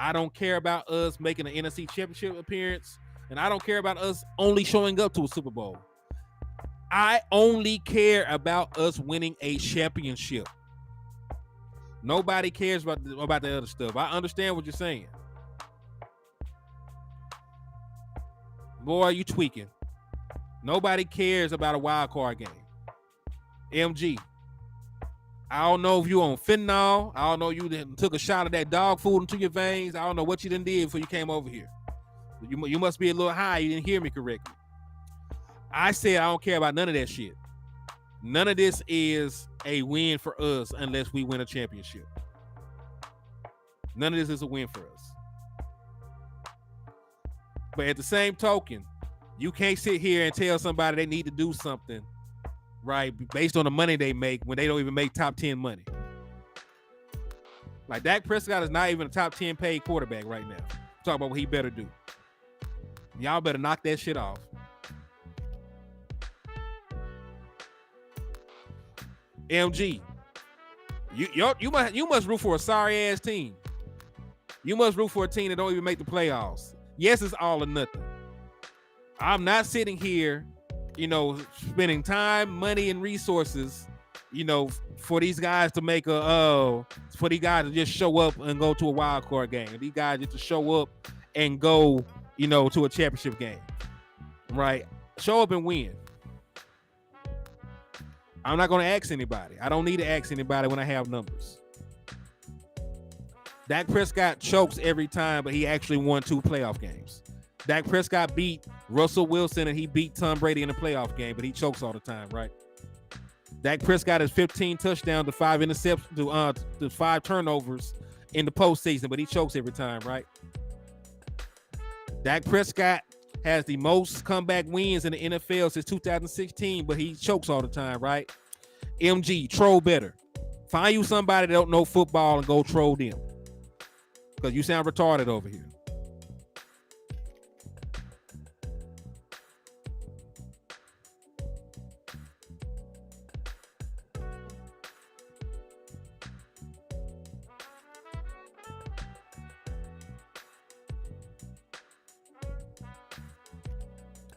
I don't care about us making an NFC Championship appearance. And I don't care about us only showing up to a Super Bowl. I only care about us winning a championship. Nobody cares about the other stuff. I understand what you're saying. Boy, you tweaking. Nobody cares about a wild card game. MG. I don't know if you on fentanyl. I don't know you took a shot of that dog food into your veins. I don't know what you done did before you came over here. You must be a little high. You didn't hear me correctly. I said I don't care about none of that shit. None of this is a win for us unless we win a championship. None of this is a win for us. But at the same token, you can't sit here and tell somebody they need to do something right? Based on the money they make when they don't even make top 10 money. Like Dak Prescott is not even a top 10 paid quarterback right now. Talk about what he better do. Y'all better knock that shit off. MG, you must root for a sorry ass team. You must root for a team that don't even make the playoffs. Yes, it's all or nothing. I'm not sitting here, spending time, money, and resources, for these guys to make for these guys to just show up and go to a wild card game. These guys just to show up and go, to a championship game, right? Show up and win. I'm not going to ask anybody. I don't need to ask anybody when I have numbers. Dak Prescott chokes every time, but he actually won 2 playoff games. Dak Prescott beat Russell Wilson and he beat Tom Brady in a playoff game, but he chokes all the time, right? Dak Prescott has 15 touchdowns to 5 interceptions to 5 turnovers in the postseason, but he chokes every time, right? Dak Prescott has the most comeback wins in the NFL since 2016, but he chokes all the time, right? MG, troll better. Find you somebody that don't know football and go troll them. Because you sound retarded over here.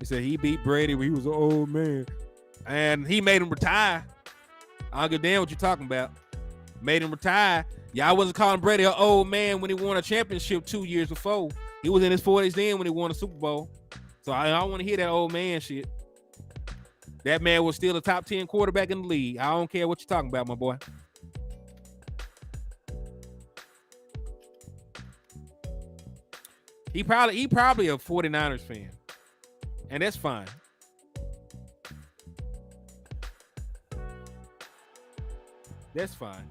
He said he beat Brady when he was an old man. And he made him retire. I don't give a damn what you're talking about. Made him retire. Y'all wasn't calling Brady an old man when he won a championship 2 years before. He was in his 40s then when he won a Super Bowl. So I don't want to hear that old man shit. That man was still a top 10 quarterback in the league. I don't care what you're talking about, my boy. He probably a 49ers fan. And that's fine. That's fine.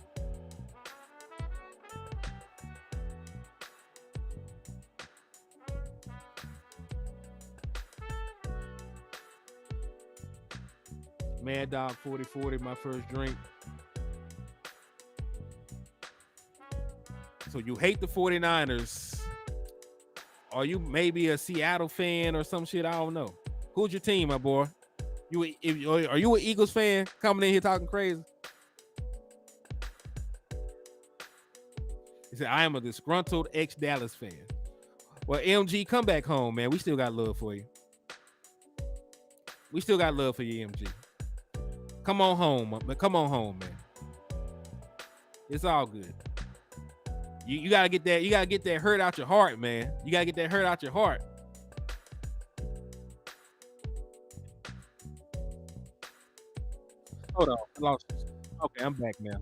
Mad Dog 4040, my first drink. So you hate the 49ers. Are you maybe a Seattle fan or some shit? I don't know. Who's your team, my boy? Are you an Eagles fan coming in here talking crazy? He said, I am a disgruntled ex-Dallas fan. Well, MG, come back home, man. We still got love for you. We still got love for you, MG. Come on home, man. Come on home, man. It's all good. You gotta get that. You gotta get that hurt out your heart, man. You gotta get that hurt out your heart. Hold on, I lost this. Okay, I'm back now.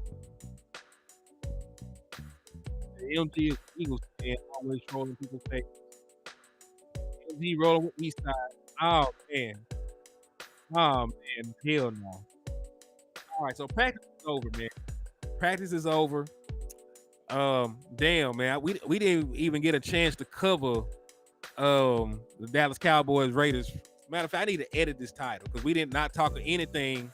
The MG is Eagles fan, always trolling people's face. MG rolling with East Side. Oh man. Oh man. Hell no. All right, so practice is over, man. Practice is over. Damn, man. We didn't even get a chance to cover the Dallas Cowboys Raiders. Matter of fact, I need to edit this title because we did not talk anything.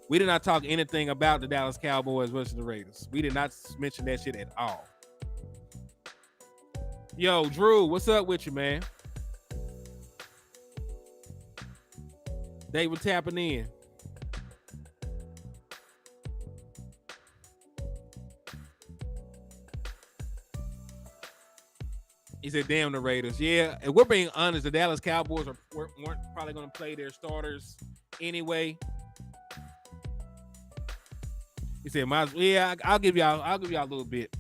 We did not talk anything about the Dallas Cowboys versus the Raiders. We did not mention that shit at all. Yo, Drew, what's up with you, man? They were tapping in. He said, damn the Raiders. Yeah, if we're being honest, the Dallas Cowboys weren't probably going to play their starters anyway. He said, yeah, I'll give y'all a little bit.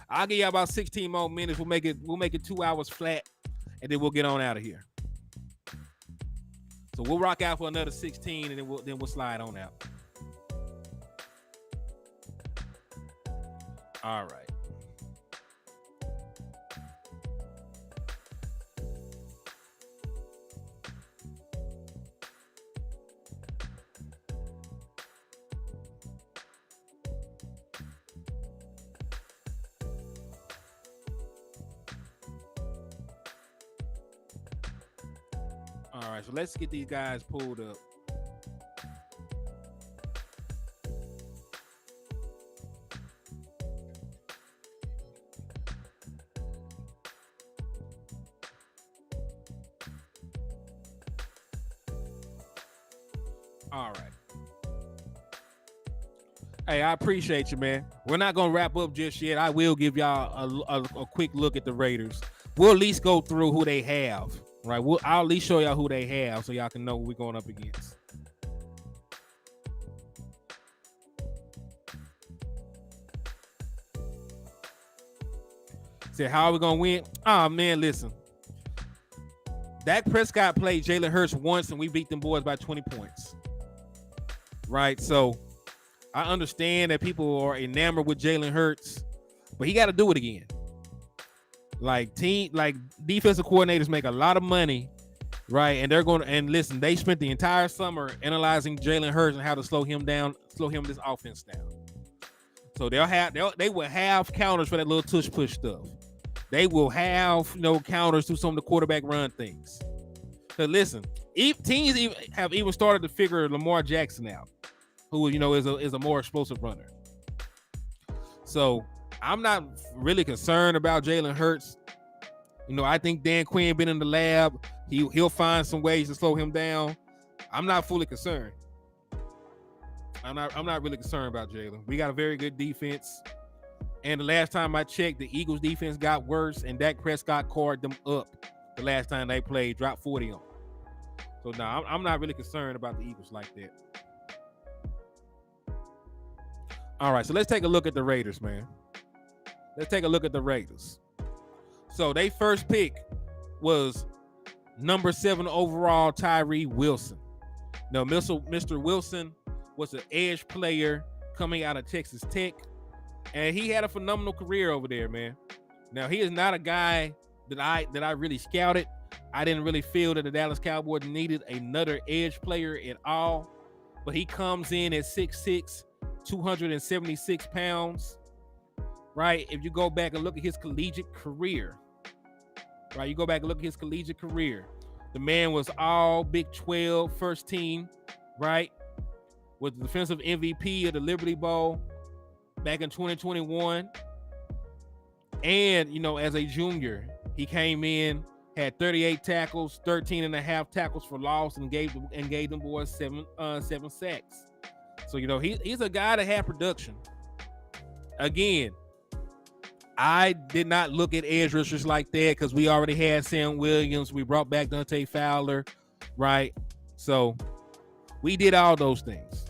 I'll give y'all about 16 more minutes. We'll make it 2 hours flat, and then we'll get on out of here. So we'll rock out for another 16, and then we'll slide on out. All right. All right, so let's get these guys pulled up. All right. Hey, I appreciate you, man. We're not gonna wrap up just yet. I will give y'all a quick look at the Raiders. We'll at least go through who they have. Right. I'll at least show y'all who they have so y'all can know what we're going up against. Say, how are we gonna win? Oh man, listen. Dak Prescott played Jalen Hurts once and we beat them boys by 20 points. Right. So I understand that people are enamored with Jalen Hurts, but he got to do it again. Like defensive coordinators make a lot of money, right? And they're going to, and listen, they spent the entire summer analyzing Jalen Hurts and how to slow him this offense down. So they will have counters for that little tush push stuff. They will have counters to some of the quarterback run things. So listen, teams have even started to figure Lamar Jackson out, who is a more explosive runner. So I'm not really concerned about Jalen Hurts. I think Dan Quinn been in the lab. He'll find some ways to slow him down. I'm not fully concerned. I'm not really concerned about Jalen. We got a very good defense. And the last time I checked, the Eagles defense got worse, and Dak Prescott carved them up the last time they played, dropped 40 on. So no, I'm not really concerned about the Eagles like that. All right, so let's take a look at the Raiders, man. Let's take a look at the Raiders. So they first pick was number 7 overall Tyree Wilson. Now, Mr. Wilson was an edge player coming out of Texas Tech, and he had a phenomenal career over there, man. Now, he is not a guy that I really scouted. I didn't really feel that the Dallas Cowboys needed another edge player at all, but he comes in at 6'6", 276 pounds, right? If you go back and look at his collegiate career, right? The man was all Big 12 first team, right? Was the defensive MVP of the Liberty Bowl back in 2021. And, as a junior, he came in, had 38 tackles, 13 and a half tackles for loss, and gave them boys seven sacks. So, he's a guy that had production. Again, I did not look at edge rushers like that because we already had Sam Williams. We brought back Dante Fowler, right? So we did all those things.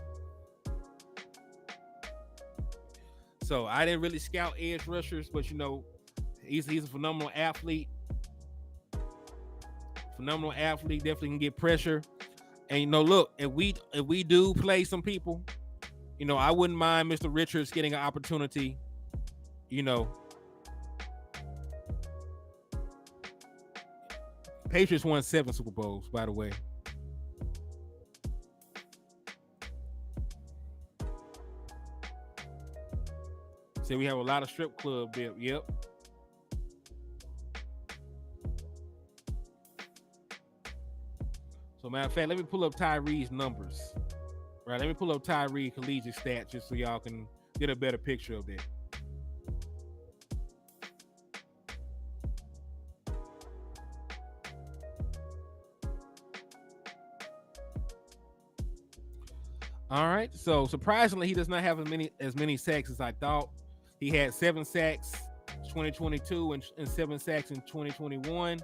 So I didn't really scout edge rushers, but he's a phenomenal athlete. Definitely can get pressure. And look, if we do play some people, I wouldn't mind Mr. Richards getting an opportunity. Patriots won 7 Super Bowls, by the way. So we have a lot of strip club there. Yep. So matter of fact, let me pull up Tyree's numbers. Right, let me pull up Tyree collegiate stats just so y'all can get a better picture of that. All right, so surprisingly, he does not have as many sacks as I thought. He had 7 sacks 2022 and 7 sacks in 2021.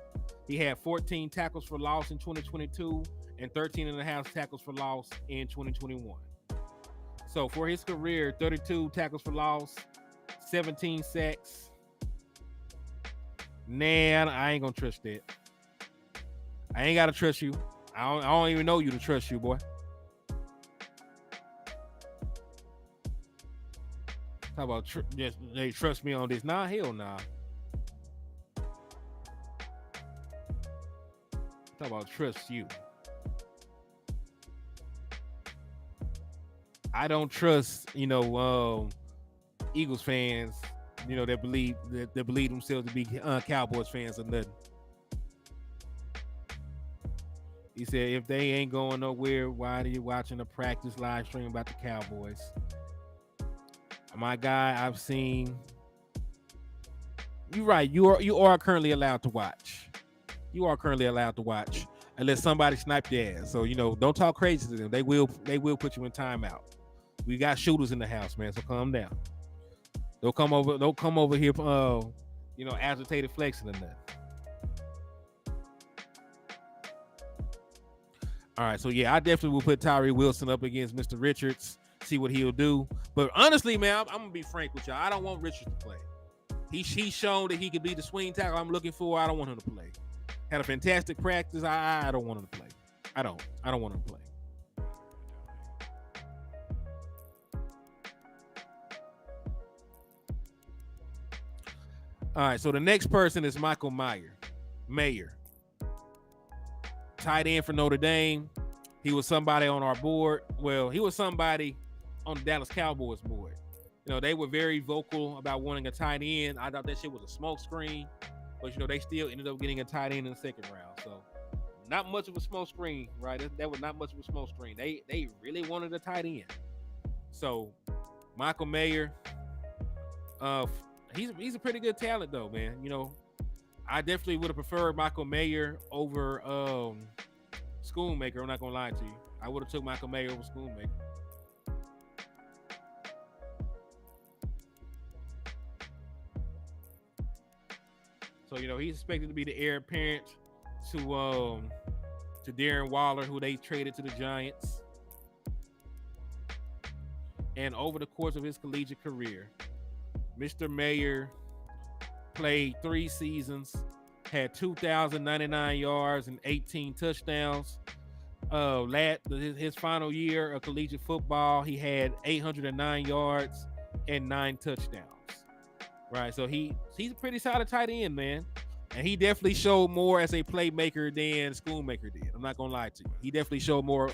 He had 14 tackles for loss in 2022 and 13 and a half tackles for loss in 2021. So for his career, 32 tackles for loss, 17 sacks. Nah, I ain't gonna trust that. I ain't gotta trust you. I don't even know you to trust you, boy. How about they trust me on this? Nah, hell nah. How about trust you? I don't trust, Eagles fans, that believe themselves to be Cowboys fans or nothing. He said, if they ain't going nowhere, why are you watching a practice live stream about the Cowboys? My guy, I've seen. You're right. You are currently allowed to watch. unless somebody snipe your ass. So don't talk crazy to them. They will put you in timeout. We got shooters in the house, man. So calm down. Don't come over here, agitated flexing or nothing. All right, so yeah, I definitely will put Tyree Wilson up against Mr. Richards, see what he'll do. But honestly, man, I'm gonna be frank with y'all. I don't want Richards to play. He's shown that he could be the swing tackle I'm looking for. I don't want him to play. Had a fantastic practice. I don't want him to play. I don't want him to play. All right, so the next person is Michael Mayer. Tight end for Notre Dame. He was somebody on our board. Well, he was somebody on the Dallas Cowboys board. They were very vocal about wanting a tight end. I thought that shit was a smoke screen, but they still ended up getting a tight end in the second round. So not much of a smoke screen, right? That was not much of a smoke screen. They really wanted a tight end. So Michael Mayer, he's a pretty good talent though, man. I definitely would have preferred Michael Mayer over Schoonmaker. I'm not gonna lie to you. I would have took Michael Mayer over Schoonmaker. So he's expected to be the heir apparent to Darren Waller, who they traded to the Giants. And over the course of his collegiate career, Mr. Mayer played 3 seasons, had 2,099 yards and 18 touchdowns. His final year of collegiate football, he had 809 yards and 9 touchdowns. Right, so he's a pretty solid tight end, man. And he definitely showed more as a playmaker than Schoonmaker did. I'm not gonna lie to you. He definitely showed more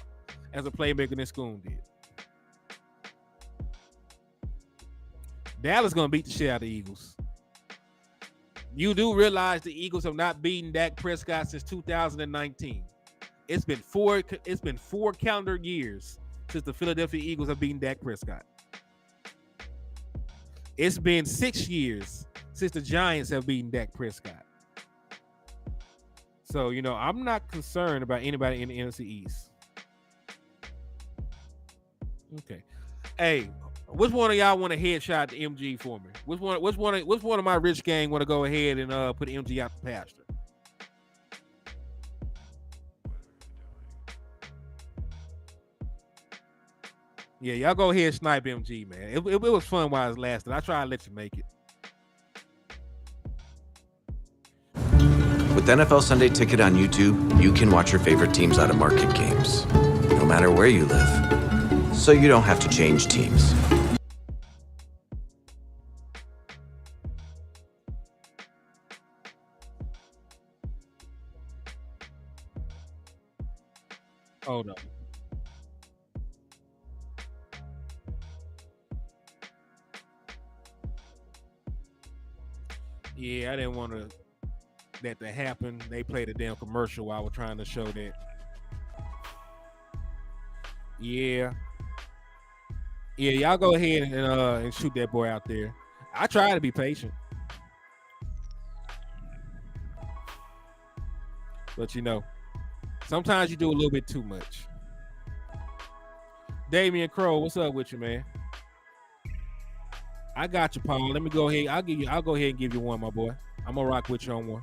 as a playmaker than Schoon did. Dallas gonna beat the shit out of the Eagles. You do realize the Eagles have not beaten Dak Prescott since 2019. It's been four calendar years since the Philadelphia Eagles have beaten Dak Prescott. It's been 6 years since the Giants have beaten Dak Prescott. So, I'm not concerned about anybody in the NFC East. Okay. Hey, which one of y'all want a headshot to MG for me? Which one of my rich gang want to go ahead and put MG out the pasture? Yeah, y'all go ahead and snipe MG, man. It was fun while it lasted. I try to let you make it. With NFL Sunday Ticket on YouTube, you can watch your favorite teams out of market games, no matter where you live, so you don't have to change teams. Hold up. Yeah, I didn't want that to happen. They played a damn commercial while I was trying to show that. Yeah, y'all go ahead and shoot that boy out there. I try to be patient, but sometimes you do a little bit too much. Damian Crow, what's up with you, man? I got you, Paul. Let me go ahead. I'll go ahead and give you one, my boy. I'm gonna rock with you on one.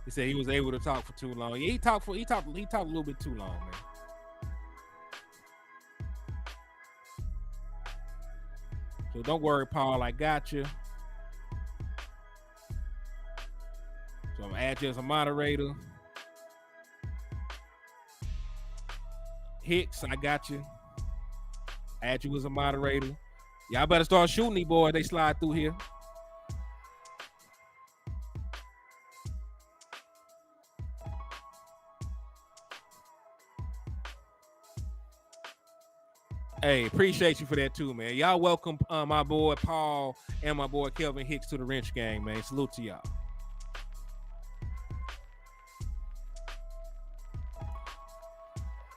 He said he was able to talk for too long. Yeah, he talked a little bit too long, man. So don't worry, Paul. I got you. So I'm gonna add you as a moderator. Hicks, I got you. Add you as a moderator. Y'all better start shooting these boys. They slide through here. Hey, appreciate you for that too, man. Y'all welcome my boy Paul and my boy Kelvin Hicks to the Wrench Gang, man. Salute to y'all.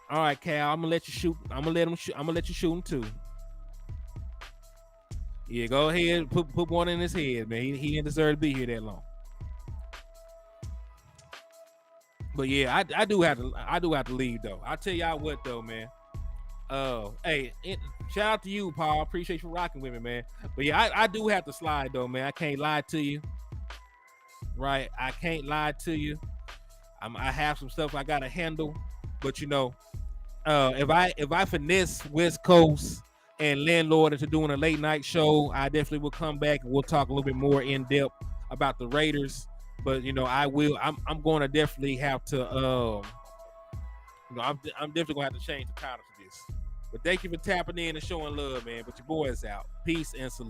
All right, Cal, I'm gonna let you shoot. I'm gonna let you shoot him too. Yeah, go ahead. Put one in his head, man. He didn't deserve to be here that long. But yeah, I do have to leave though. I'll tell y'all what though, man. Hey, shout out to you, Paul. Appreciate you rocking with me, man. But yeah, I do have to slide though, man. I can't lie to you. Right? I can't lie to you. I have some stuff I gotta handle, but you know, if I finesse West Coast and landlord into doing a late night show, I definitely will come back and we'll talk a little bit more in depth about the Raiders. But you know, I'm going to definitely have to you know, I'm definitely gonna have to change the title to this. But thank you for tapping in and showing love, man. But your boy is out. Peace and salute.